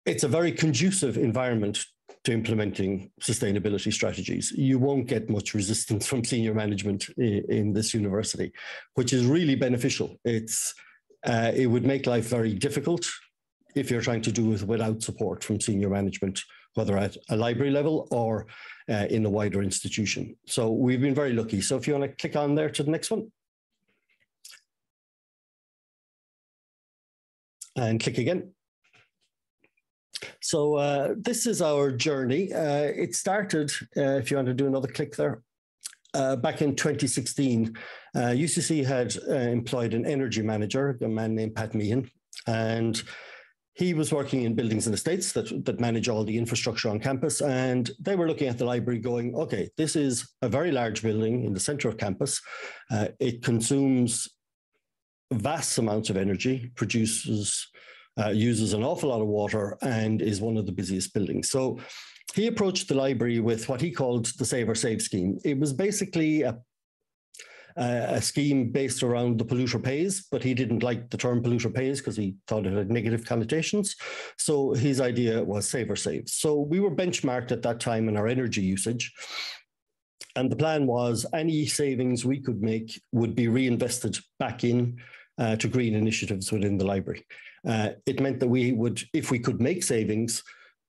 it's a very conducive environment to implementing sustainability strategies. You won't get much resistance from senior management in this university, which is really beneficial. It would make life very difficult if you're trying to do it without support from senior management, whether at a library level or in a wider institution. So we've been very lucky. So if you want to click on there to the next one. And click again. So this is our journey. It started, if you want to do another click there, back in 2016. UCC had employed an energy manager, a man named Pat Meehan, and he was working in buildings and estates that manage all the infrastructure on campus. And they were looking at the library going, okay, this is a very large building in the center of campus. It consumes vast amounts of energy, uses an awful lot of water, and is one of the busiest buildings. So he approached the library with what he called the Save or Save scheme. It was basically a scheme based around the polluter pays, but he didn't like the term polluter pays because he thought it had negative connotations. So his idea was save or save. So we were benchmarked at that time in our energy usage. And the plan was any savings we could make would be reinvested back in to green initiatives within the library. It meant that we would, if we could make savings,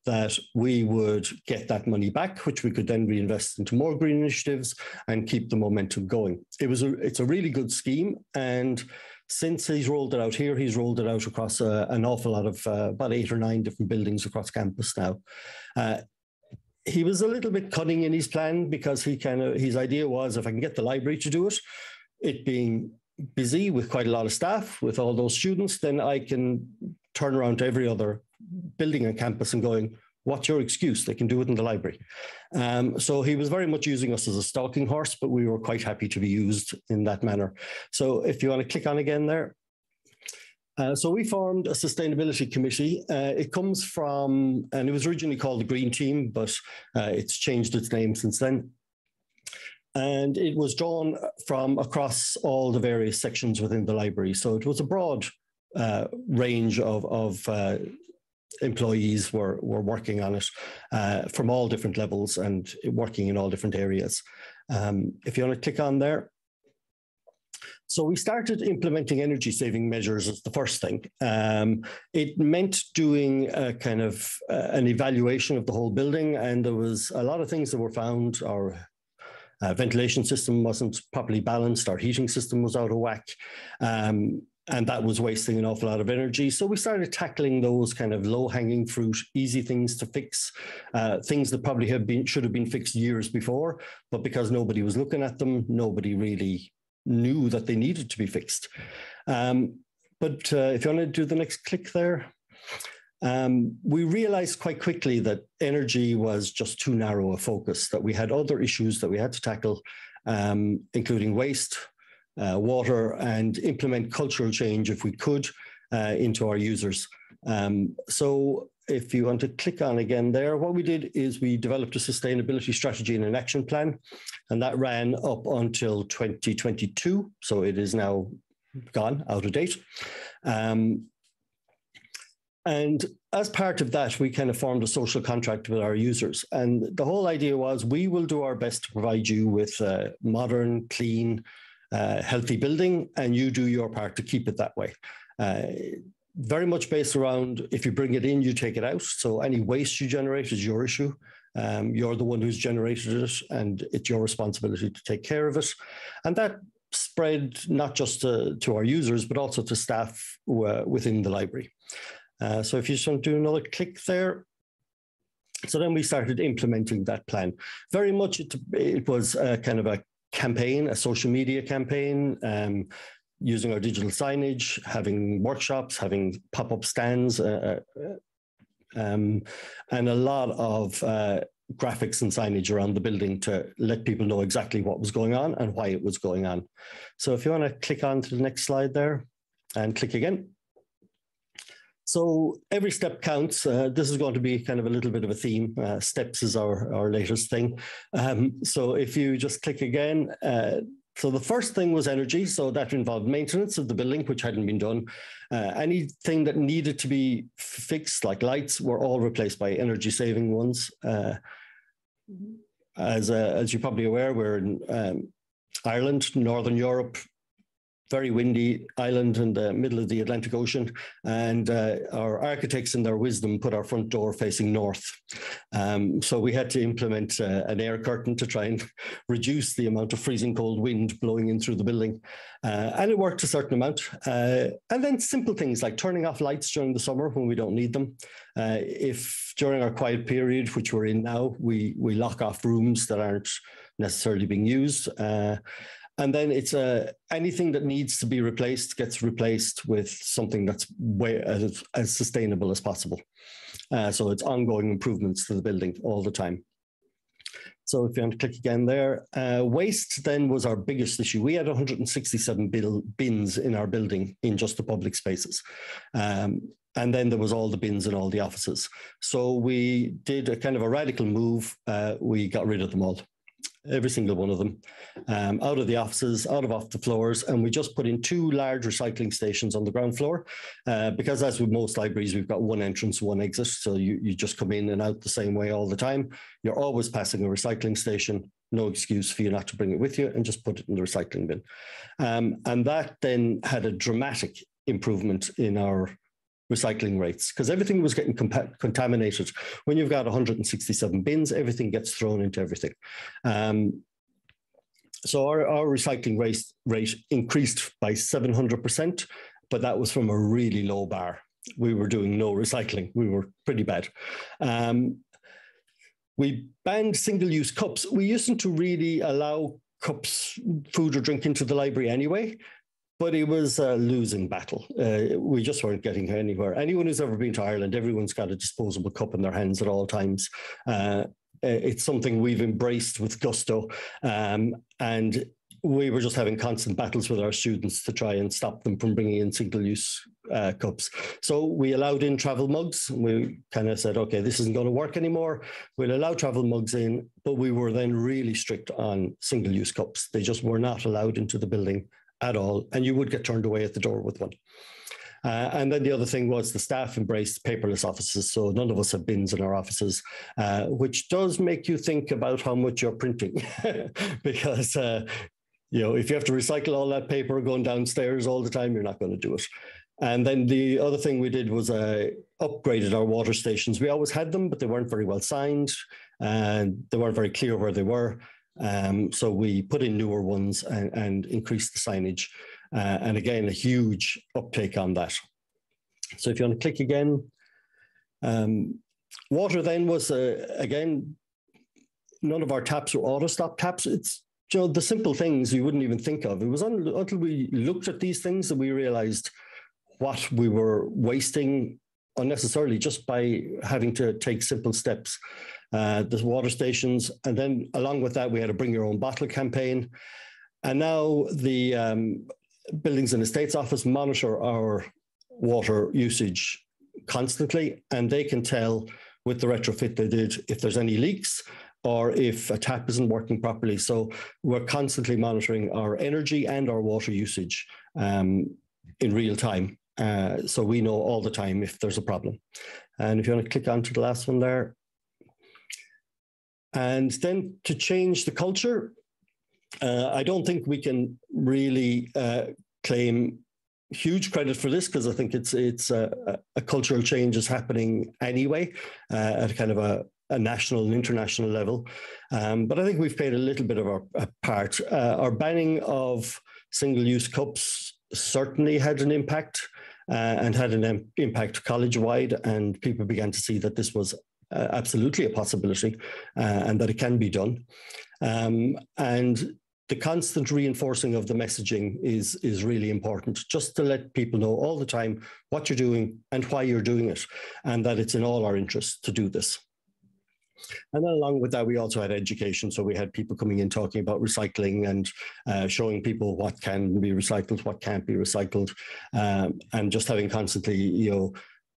that we would get that money back, which we could then reinvest into more green initiatives and keep the momentum going. It's a really good scheme. And since he's rolled it out here, he's rolled it out across an awful lot of, about 8 or 9 different buildings across campus now. He was a little bit cunning in his plan because his idea was, if I can get the library to do it, it being busy with quite a lot of staff, with all those students, then I can turn around to every other building on campus and going, what's your excuse? They can do it in the library. So he was very much using us as a stalking horse, but we were quite happy to be used in that manner. So if you want to click on again there. So we formed a sustainability committee. It comes from, and it was originally called the Green Team, but it's changed its name since then. And it was drawn from across all the various sections within the library. So it was a broad range of employees were working on it from all different levels and working in all different areas. If you want to click on there. So we started implementing energy saving measures as the first thing. It meant doing a kind of an evaluation of the whole building, and there was a lot of things that were found. Our ventilation system wasn't properly balanced, our heating system was out of whack, and that was wasting an awful lot of energy. So we started tackling those kind of low-hanging fruit, easy things to fix, things that probably should have been fixed years before, but because nobody was looking at them, nobody really knew that they needed to be fixed. But if you want to do the next click there, we realized quite quickly that energy was just too narrow a focus, that we had other issues that we had to tackle, including waste, water, and implement cultural change if we could into our users. So if you want to click on again there, what we did is we developed a sustainability strategy and an action plan, and that ran up until 2022. So it is now gone, out of date. And as part of that, we kind of formed a social contract with our users. And the whole idea was we will do our best to provide you with a modern, clean, healthy building, and you do your part to keep it that way. Very much based around, if you bring it in, you take it out. So any waste you generate is your issue. You're the one who's generated it, and it's your responsibility to take care of it. And that spread not just to our users, but also to staff within the library. So if you just want to do another click there. So then we started implementing that plan. Very much it was kind of a campaign, a social media campaign, using our digital signage, having workshops, having pop-up stands, and a lot of graphics and signage around the building to let people know exactly what was going on and why it was going on. So if you want to click on to the next slide there and click again. So every step counts. This is going to be kind of a little bit of a theme. Steps is our latest thing. So if you just click again, so the first thing was energy. So that involved maintenance of the building, which hadn't been done. Anything that needed to be fixed, like lights, were all replaced by energy saving ones. As you're probably aware, we're in Ireland, Northern Europe, very windy island in the middle of the Atlantic Ocean, and our architects in their wisdom put our front door facing north. So we had to implement an air curtain to try and reduce the amount of freezing cold wind blowing in through the building. And it worked a certain amount. And then simple things like turning off lights during the summer when we don't need them. If during our quiet period, which we're in now, we lock off rooms that aren't necessarily being used. And then it's anything that needs to be replaced gets replaced with something that's as sustainable as possible. So it's ongoing improvements to the building all the time. So if you want to click again there, waste then was our biggest issue. We had 167 bins in our building in just the public spaces. And then there was all the bins in all the offices. So we did a kind of a radical move. We got rid of them all. every single one of them, out of the offices, out of off the floors. And we just put in 2 large recycling stations on the ground floor, because as with most libraries, we've got one entrance, one exit. So you just come in and out the same way all the time. You're always passing a recycling station, no excuse for you not to bring it with you, and just put it in the recycling bin. And that then had a dramatic improvement in our recycling rates, because everything was getting contaminated. When you've got 167 bins, everything gets thrown into everything. So our recycling rate increased by 700%, but that was from a really low bar. We were doing no recycling. We were pretty bad. We banned single-use cups. We used to really allow cups, food or drink into the library anyway, but it was a losing battle. We just weren't getting anywhere. Anyone who's ever been to Ireland, everyone's got a disposable cup in their hands at all times. It's something we've embraced with gusto. And we were just having constant battles with our students to try and stop them from bringing in single-use cups. So we allowed in travel mugs. We kind of said, okay, this isn't going to work anymore. We'll allow travel mugs in, but we were then really strict on single-use cups. They just were not allowed into the building at all, and you would get turned away at the door with one. And then the other thing was the staff embraced paperless offices, so none of us have bins in our offices, which does make you think about how much you're printing, because you know, if you have to recycle all that paper going downstairs all the time, you're not going to do it. And then the other thing we did was upgraded our water stations. We always had them, but they weren't very well signed, and they weren't very clear where they were. So we put in newer ones and increased the signage. And again, a huge uptake on that. So if you want to click again, water then was, again, none of our taps were auto stop taps. It's, you know, the simple things you wouldn't even think of. It was until we looked at these things that we realized what we were wasting unnecessarily just by having to take simple steps. The water stations, and then along with that, we had a bring your own bottle campaign. And now the Buildings and Estates Office monitor our water usage constantly, and they can tell with the retrofit they did if there's any leaks or if a tap isn't working properly. So we're constantly monitoring our energy and our water usage in real time. So we know all the time if there's a problem. And if you want to click on to the last one there. And then to change the culture, I don't think we can really claim huge credit for this, because I think it's a cultural change is happening anyway at a kind of a national and international level. But I think we've played a little bit of a part. Our banning of single-use cups certainly had an impact and had an impact college-wide, and people began to see that this was absolutely a possibility and that it can be done. And the constant reinforcing of the messaging is really important, just to let people know all the time what you're doing and why you're doing it, and that it's in all our interests to do this. And then along with that, we also had education. So we had people coming in talking about recycling and showing people what can be recycled, what can't be recycled, and just having constantly, you know,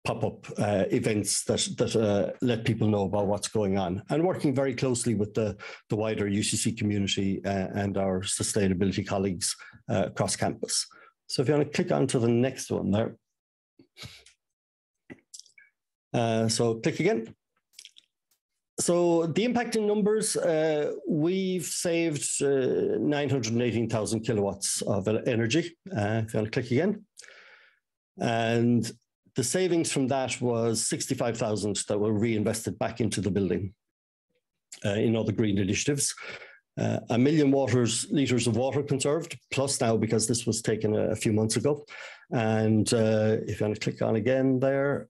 pop-up events that let people know about what's going on, and working very closely with the wider UCC community and our sustainability colleagues across campus. So if you want to click on to the next one there. So click again. So the impact in numbers, we've saved 918,000 kilowatts of energy. If you want to click again. And the savings from that was 65,000 that were reinvested back into the building in other green initiatives. 1 million litres of water conserved, plus now because this was taken a few months ago. And if you want to click on again there,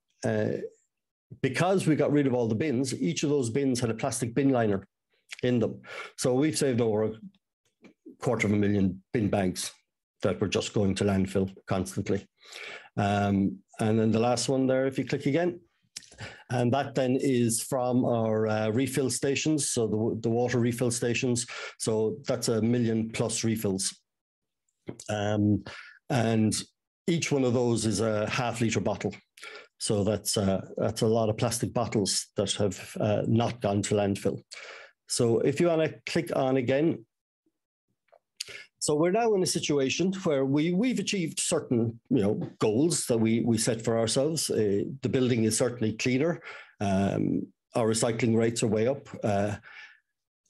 because we got rid of all the bins, each of those bins had a plastic bin liner in them. So we've saved over 250,000 bin bags that were just going to landfill constantly. And then the last one there, if you click again, and that then is from our refill stations, so the water refill stations. So that's 1 million plus refills. And each one of those is a half-litre bottle. So that's a lot of plastic bottles that have not gone to landfill. So if you want to click on again. So we're now in a situation where we've achieved certain, goals that we set for ourselves. The building is certainly cleaner. Our recycling rates are way up.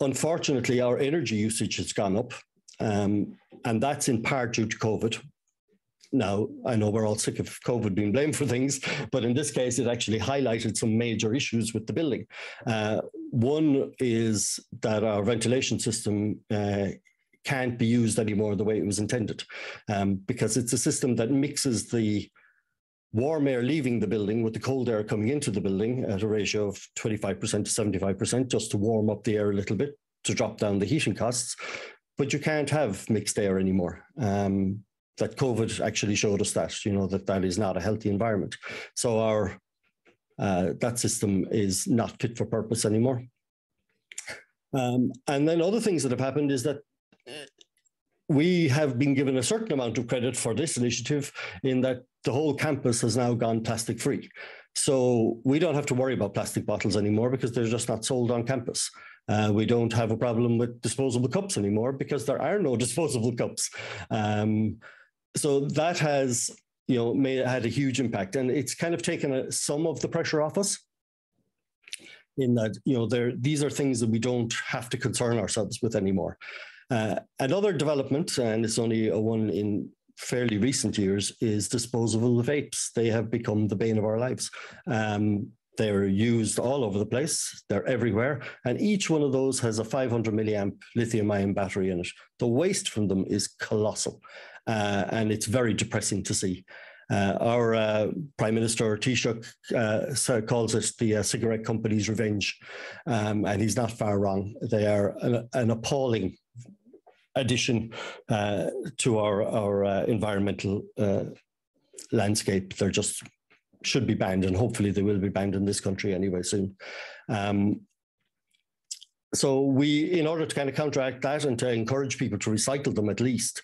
Unfortunately, our energy usage has gone up, and that's in part due to COVID. Now, I know we're all sick of COVID being blamed for things, but in this case, it actually highlighted some major issues with the building. One is that our ventilation system can't be used anymore the way it was intended, because it's a system that mixes the warm air leaving the building with the cold air coming into the building at a ratio of 25% to 75%, just to warm up the air a little bit, to drop down the heating costs. But you can't have mixed air anymore. That COVID actually showed us that, that is not a healthy environment. So our that system is not fit for purpose anymore. And then other things that have happened is that we have been given a certain amount of credit for this initiative, in that the whole campus has now gone plastic free. So we don't have to worry about plastic bottles anymore because they're just not sold on campus. We don't have a problem with disposable cups anymore because there are no disposable cups. So that has, had a huge impact, and it's kind of taken some of the pressure off us, in that, these are things that we don't have to concern ourselves with anymore. Another development, and it's only a one in fairly recent years, is disposable vapes. They have become the bane of our lives. They're used all over the place. They're everywhere. And each one of those has a 500 milliamp lithium-ion battery in it. The waste from them is colossal. And it's very depressing to see. Our Prime Minister, Taoiseach, calls it the cigarette company's revenge. And he's not far wrong. They are an appalling addition to our environmental landscape. They're just should be banned, and hopefully they will be banned in this country anyway soon. So in order to kind of counteract that and to encourage people to recycle them at least,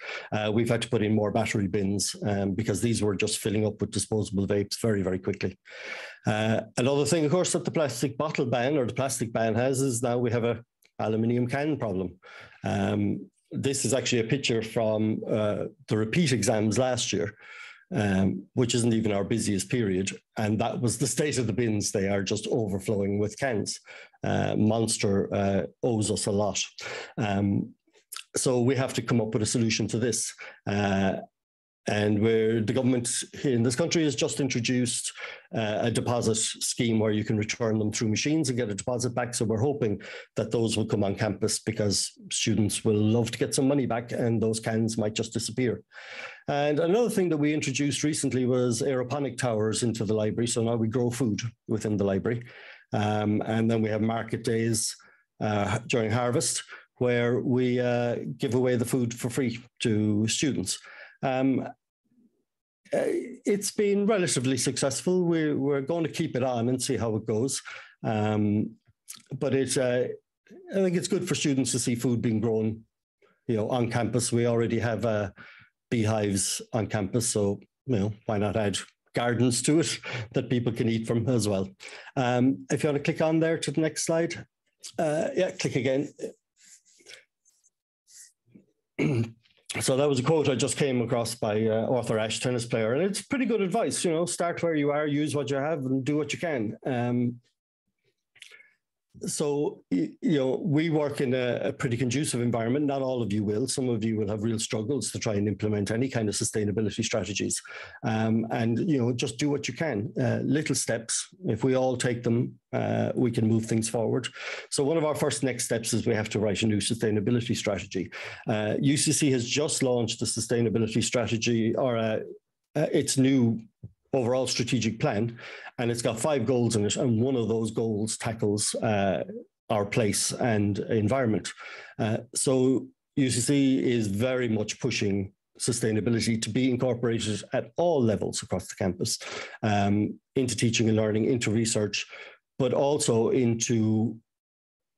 we've had to put in more battery bins, because these were just filling up with disposable vapes very, very quickly. Another thing, of course, that the plastic bottle ban, or the plastic ban, has is now we have a aluminium can problem. This is actually a picture from the repeat exams last year, which isn't even our busiest period. And that was the state of the bins. They are just overflowing with cans. Monster owes us a lot. So we have to come up with a solution to this. And the government in this country has just introduced a deposit scheme where you can return them through machines and get a deposit back. So we're hoping that those will come on campus, because students will love to get some money back, and those cans might just disappear. And another thing that we introduced recently was aeroponic towers into the library. So now we grow food within the library. And then we have market days during harvest, where we give away the food for free to students. It's been relatively successful. We're going to keep it on and see how it goes. But I think it's good for students to see food being grown, on campus. We already have beehives on campus, so why not add gardens to it that people can eat from as well. If you want to click on there to the next slide, click again. So that was a quote I just came across by Arthur Ashe, tennis player, and it's pretty good advice. Start where you are, use what you have, and do what you can. So, we work in a pretty conducive environment. Not all of you will. Some of you will have real struggles to try and implement any kind of sustainability strategies. And, just do what you can. Little steps. If we all take them, we can move things forward. So one of our first next steps is we have to write a new sustainability strategy. UCC has just launched a sustainability strategy, or its new overall strategic plan, and it's got 5 goals in it, and one of those goals tackles our place and environment. So UCC is very much pushing sustainability to be incorporated at all levels across the campus, into teaching and learning, into research, but also into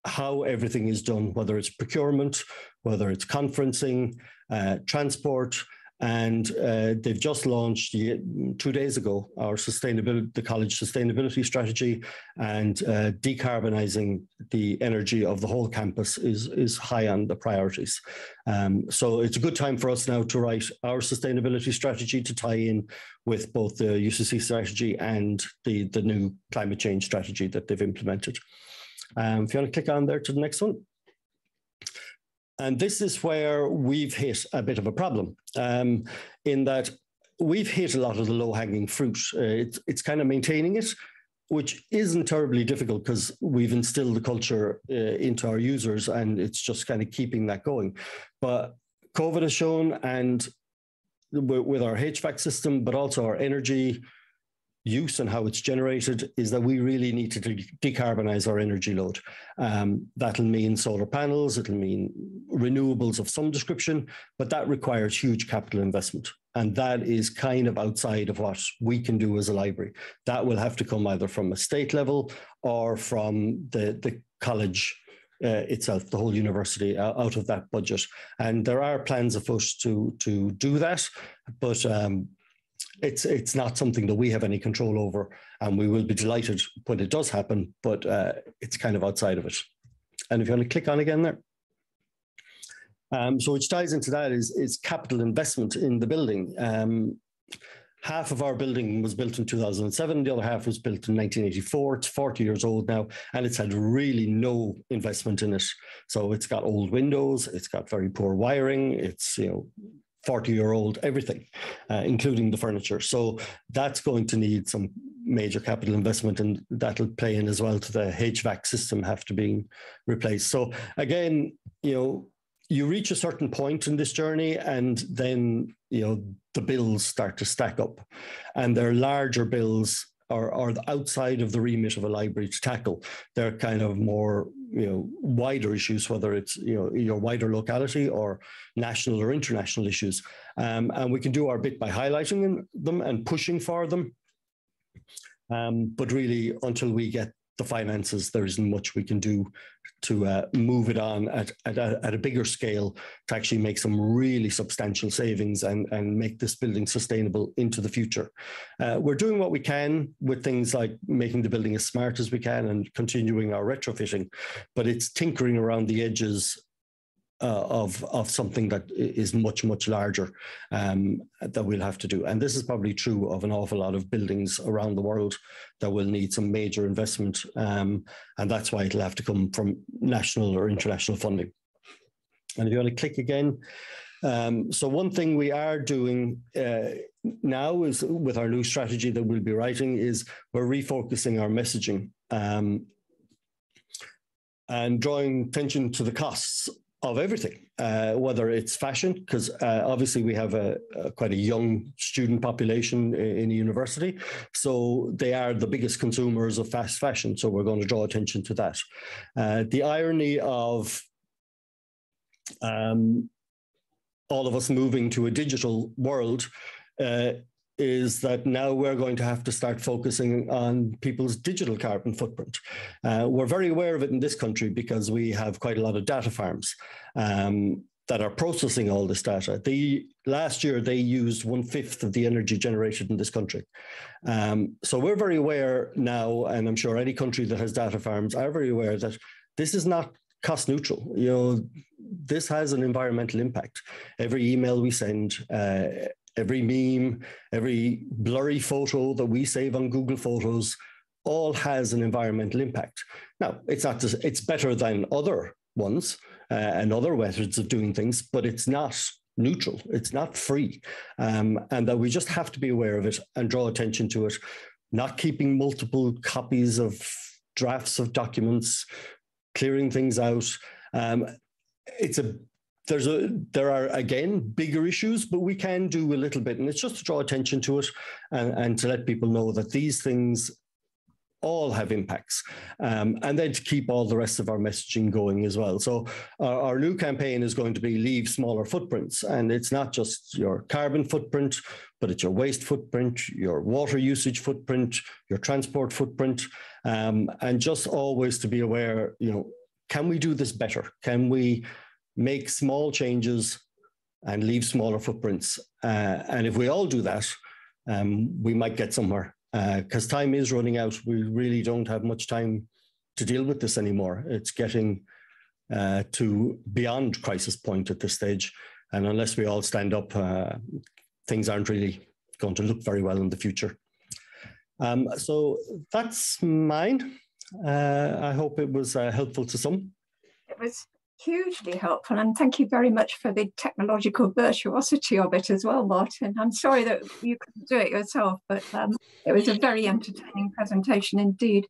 how everything is done, whether it's procurement, whether it's conferencing, transport, And they've just launched 2 days ago the college sustainability strategy, and decarbonising the energy of the whole campus is high on the priorities. So it's a good time for us now to write our sustainability strategy to tie in with both the UCC strategy and the new climate change strategy that they've implemented. If you want to click on there to the next one. And this is where we've hit a bit of a problem, in that we've hit a lot of the low-hanging fruit. It's kind of maintaining it, which isn't terribly difficult because we've instilled the culture into our users, and it's just kind of keeping that going. But COVID has shown, and with our HVAC system, but also our energy use and how it's generated, is that we really need to decarbonize our energy load. That'll mean solar panels, it'll mean renewables of some description, but that requires huge capital investment. And that is kind of outside of what we can do as a library. That will have to come either from a state level or from the college itself, the whole university, out of that budget. And there are plans afoot to do that, but it's not something that we have any control over, and we will be delighted when it does happen, but it's kind of outside of it. And if you want to click on again there. So which ties into that is capital investment in the building. Half of our building was built in 2007, the other half was built in 1984. It's 40 years old now, and it's had really no investment in it. So it's got old windows, it's got very poor wiring, it's 40-year-old everything, including the furniture. So that's going to need some major capital investment, and that'll play in as well to the HVAC system have to be replaced. So again, you reach a certain point in this journey, and then the bills start to stack up, and they're larger bills or outside of the remit of a library to tackle. They're kind of more wider issues, whether it's your wider locality or national or international issues, and we can do our bit by highlighting them and pushing for them. But really, until we get the finances, there isn't much we can do to move it on at a bigger scale to actually make some really substantial savings and make this building sustainable into the future. We're doing what we can with things like making the building as smart as we can and continuing our retrofitting, but it's tinkering around the edges of something that is much, much larger that we'll have to do. And this is probably true of an awful lot of buildings around the world that will need some major investment. And that's why it'll have to come from national or international funding. And if you want to click again. So one thing we are doing now is with our new strategy that we'll be writing is we're refocusing our messaging and drawing attention to the costs of everything, whether it's fashion, because obviously we have quite a young student population in a university, so they are the biggest consumers of fast fashion, so we're going to draw attention to that. The irony of all of us moving to a digital world is that now we're going to have to start focusing on people's digital carbon footprint. We're very aware of it in this country because we have quite a lot of data farms that are processing all this data. Last year, they used 1/5 of the energy generated in this country. So we're very aware now, and I'm sure any country that has data farms are very aware that this is not cost neutral. This has an environmental impact. Every email we send, every meme, every blurry photo that we save on Google Photos, all has an environmental impact. Now, it's better than other ones and other methods of doing things, but it's not neutral. It's not free. And that we just have to be aware of it and draw attention to it, not keeping multiple copies of drafts of documents, clearing things out. There are, again, bigger issues, but we can do a little bit, and it's just to draw attention to it and to let people know that these things all have impacts, and then to keep all the rest of our messaging going as well. So our new campaign is going to be Leave Smaller Footprints, and it's not just your carbon footprint, but it's your waste footprint, your water usage footprint, your transport footprint, and just always to be aware, can we do this better? Can we make small changes and leave smaller footprints. And if we all do that, we might get somewhere, because time is running out. We really don't have much time to deal with this anymore. It's getting to beyond crisis point at this stage. And unless we all stand up, things aren't really going to look very well in the future. So that's mine. I hope it was helpful to some. It was hugely helpful, and thank you very much for the technological virtuosity of it as well, Martin. I'm sorry that you couldn't do it yourself, but it was a very entertaining presentation indeed.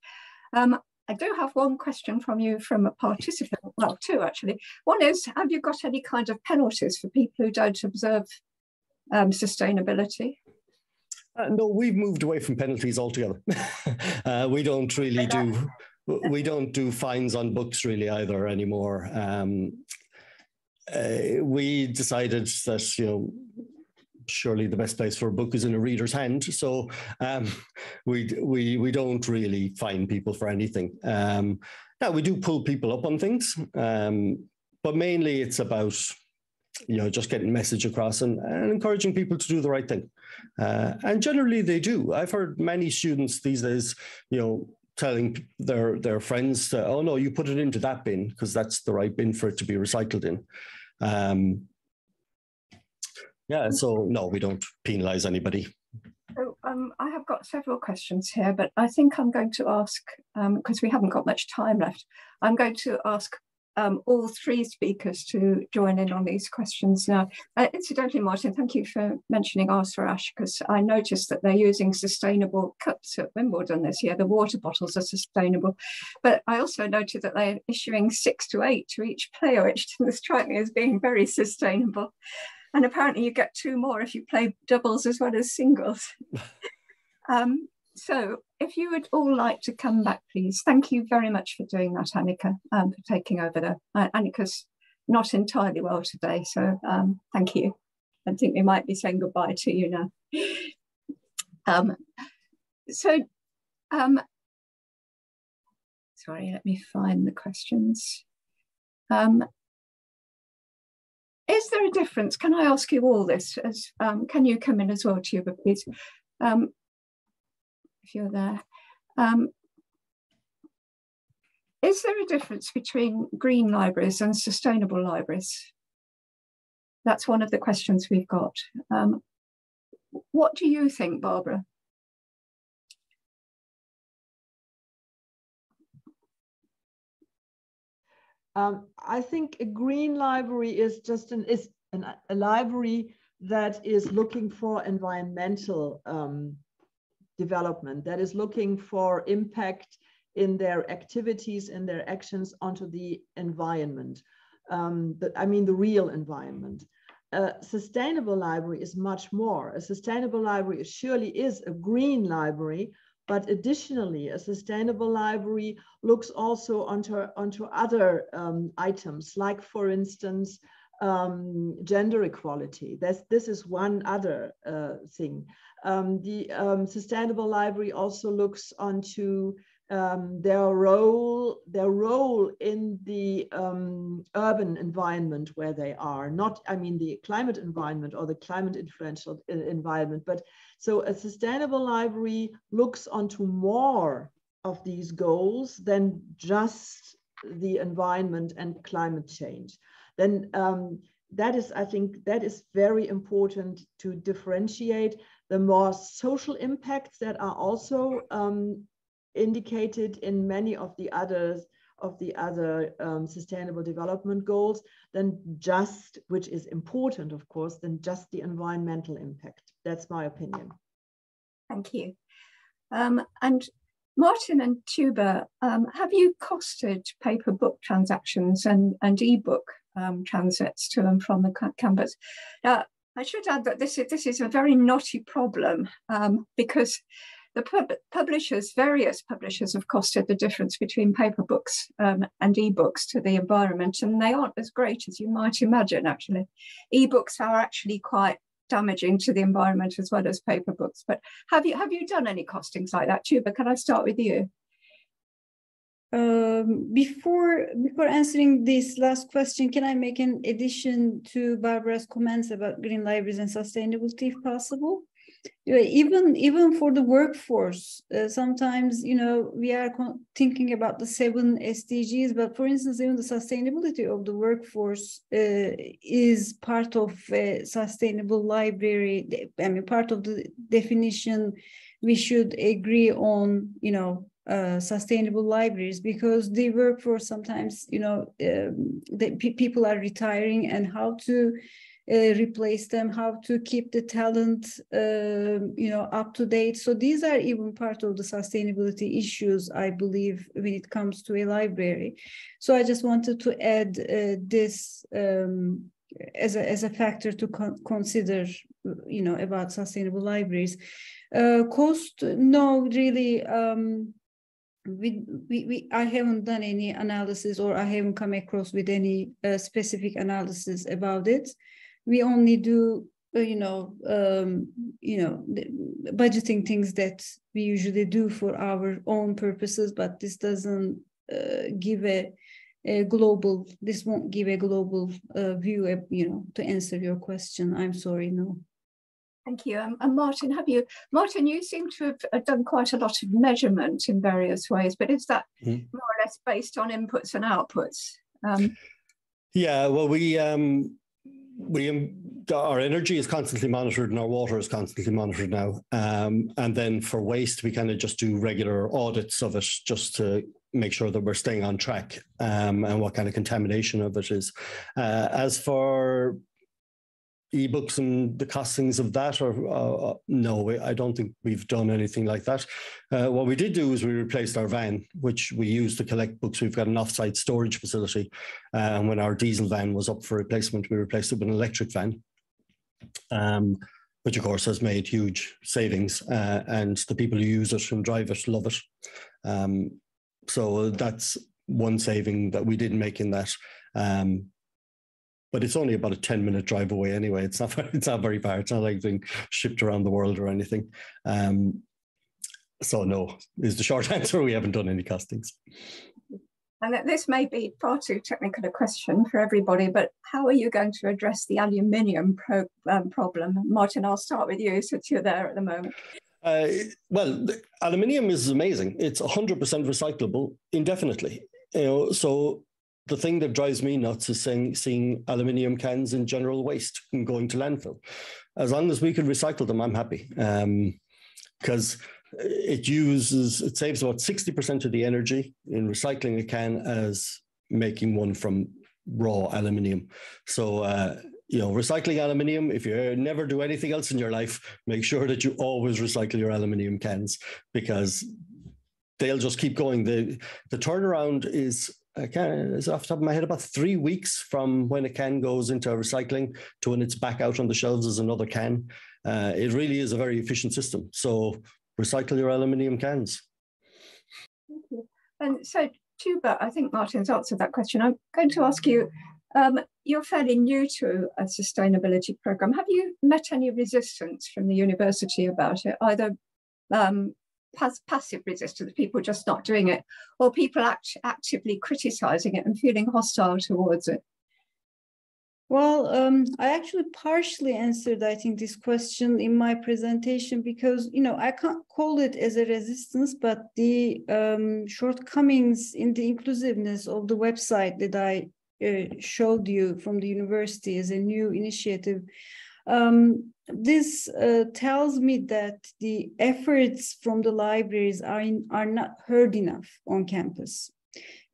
I do have one question from you from a participant, well, two actually. One is, have you got any kind of penalties for people who don't observe sustainability? No, we've moved away from penalties altogether. We don't really do. We don't do fines on books really either anymore. We decided that, you know, surely the best place for a book is in a reader's hand. So we don't really fine people for anything. Now we do pull people up on things, but mainly it's about, you know, just getting message across and encouraging people to do the right thing. And generally they do. I've heard many students these days, you know, telling their friends, oh no, you put it into that bin because that's the right bin for it to be recycled in. Yeah, so no, we don't penalize anybody. So I have got several questions here, but I think I'm going to ask, because we haven't got much time left, I'm going to ask all three speakers to join in on these questions now. Incidentally, Martin, thank you for mentioning Ash, because I noticed that they're using sustainable cups at Wimbledon this year. The water bottles are sustainable, but I also noted that they're issuing 6 to 8 to each player, which strike me as being very sustainable. And apparently you get 2 more if you play doubles as well as singles. So if you would all like to come back, please. Thank you very much for doing that, Annika, for taking over there. Annika's not entirely well today, so thank you. I think we might be saying goodbye to you now. Sorry, let me find the questions. Is there a difference? Can I ask you all this? Can you come in as well, Tuba, please? If you're there. Is there a difference between green libraries and sustainable libraries? That's one of the questions we've got. What do you think, Barbara? I think a green library is just a library that is looking for environmental development, that is looking for impact in their activities, in their actions onto the environment. I mean the real environment. A sustainable library is much more. A sustainable library surely is a green library, but additionally, a sustainable library looks also onto other items, like, for instance, gender equality. This is one other thing. The sustainable library also looks onto their role in the urban environment where they are. Not, I mean, the climate environment or the climate influential environment, but so a sustainable library looks onto more of these goals than just the environment and climate change. Then that is, I think, that is very important to differentiate. The more social impacts that are also indicated in many of the other sustainable development goals than just, which is important, of course, than just the environmental impact. That's my opinion. Thank you. And Martin and Tuba, have you costed paper book transactions and e-book transits to and from the campus? I should add that this is a very knotty problem because the publishers, various publishers, have costed the difference between paper books and ebooks to the environment, and they aren't as great as you might imagine, actually. Ebooks are actually quite damaging to the environment as well as paper books. But have you done any costings like that? Tuba, can I start with you? before answering this last question, can I make an addition to Barbara's comments about green libraries and sustainability, if possible? Even for the workforce, sometimes, you know, we are thinking about the 7 SDGs, but for instance, even the sustainability of the workforce is part of a sustainable library. I mean, part of the definition we should agree on, you know, sustainable libraries, because the workforce sometimes, you know, people are retiring, and how to replace them, how to keep the talent, you know, up to date. So these are even part of the sustainability issues, I believe, when it comes to a library. So I just wanted to add this as a factor to consider, you know, about sustainable libraries. Cost, no, really. I haven't done any analysis, or I haven't come across with any specific analysis about it. We only do, budgeting things that we usually do for our own purposes, but this doesn't give a global, this won't give a global view, you know, to answer your question. I'm sorry, no. Thank you. And Martin, Martin, you seem to have done quite a lot of measurement in various ways, but is that more or less based on inputs and outputs? Yeah, well, our energy is constantly monitored and our water is constantly monitored now. And then for waste, we kind of just do regular audits of it just to make sure that we're staying on track and what kind of contamination of it is. As for ebooks and the costings of that, or no, I don't think we've done anything like that. What we did do is we replaced our van, which we use to collect books. We've got an off-site storage facility, and when our diesel van was up for replacement, we replaced it with an electric van, which of course has made huge savings, and the people who use it and drive it love it. So that's one saving that we didn't make in that. But it's only about a 10-minute drive away anyway. It's not very far. It's not like being shipped around the world or anything. So no, is the short answer. We haven't done any costings. And this may be far too technical a question for everybody, but how are you going to address the aluminium problem? Martin, I'll start with you since you're there at the moment. Well, aluminium is amazing. It's 100% recyclable indefinitely. You know, so the thing that drives me nuts is seeing aluminium cans in general waste and going to landfill. As long as we can recycle them, I'm happy, because it saves about 60% of the energy in recycling a can as making one from raw aluminium. So, you know, recycling aluminium, if you never do anything else in your life, make sure that you always recycle your aluminium cans, because they'll just keep going. The turnaround is, it's off the top of my head, about 3 weeks from when a can goes into recycling to when it's back out on the shelves as another can. It really is a very efficient system. So recycle your aluminium cans. Thank you. And so, Tuba, I think Martin's answered that question. I'm going to ask you, you're fairly new to a sustainability program. Have you met any resistance from the university about it, either passive resistance, people just not doing it, or people actively criticizing it and feeling hostile towards it? Well, I actually partially answered, I think, this question in my presentation, because, you know, I can't call it as a resistance, but the shortcomings in the inclusiveness of the website that I showed you from the university as a new initiative, this tells me that the efforts from the libraries are not heard enough on campus.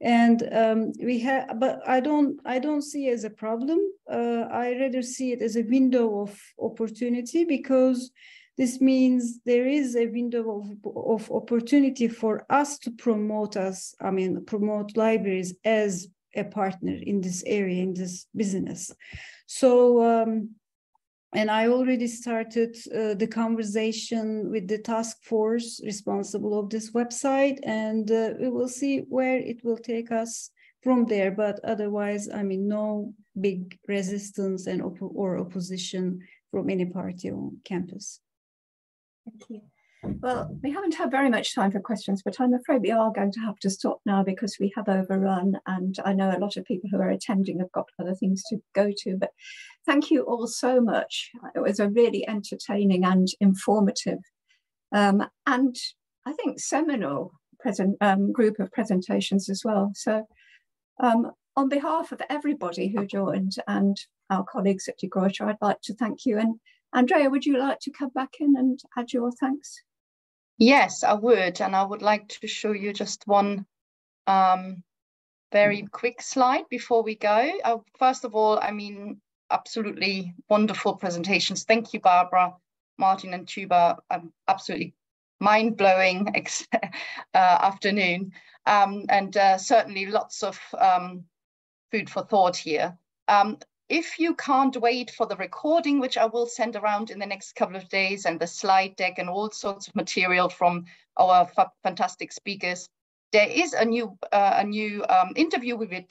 And but I don't see it as a problem. I rather see it as a window of opportunity, because this means there is a window of opportunity for us to promote libraries as a partner in this area, in this business. So, and I already started the conversation with the task force responsible of this website, and we will see where it will take us from there. But otherwise, I mean, no big resistance or opposition from any party on campus. Thank you. Well, we haven't had very much time for questions, but I'm afraid we are going to have to stop now because we have overrun, and I know a lot of people who are attending have got other things to go to. But thank you all so much. It was a really entertaining and informative and I think seminal group of presentations as well. So on behalf of everybody who joined and our colleagues at Gruyter, I'd like to thank you. And Andrea, would you like to come back in and add your thanks? Yes, I would. And I would like to show you just one very quick slide before we go. First of all, I mean, absolutely wonderful presentations. Thank you, Barbara, Martin and Tuba. Absolutely mind-blowing afternoon. And certainly lots of food for thought here. If you can't wait for the recording, which I will send around in the next couple of days, and the slide deck and all sorts of material from our fantastic speakers, there is a new interview we were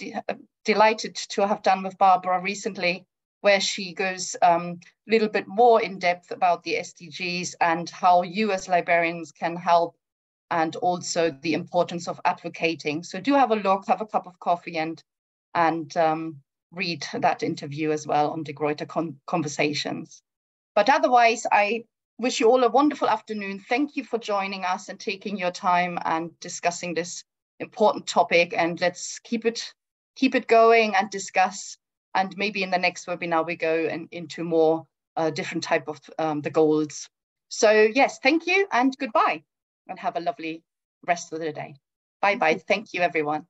delighted to have done with Barbara recently, where she goes a little bit more in depth about the SDGs and how you as librarians can help, and also the importance of advocating. So do have a look, have a cup of coffee, and read that interview as well on the Gruyter Conversations. But otherwise, I wish you all a wonderful afternoon. Thank you for joining us and taking your time and discussing this important topic. And let's keep it going and discuss. And maybe in the next webinar, we go into more different type of the goals. So yes, thank you and goodbye, and have a lovely rest of the day. Bye-bye. Thank you, everyone.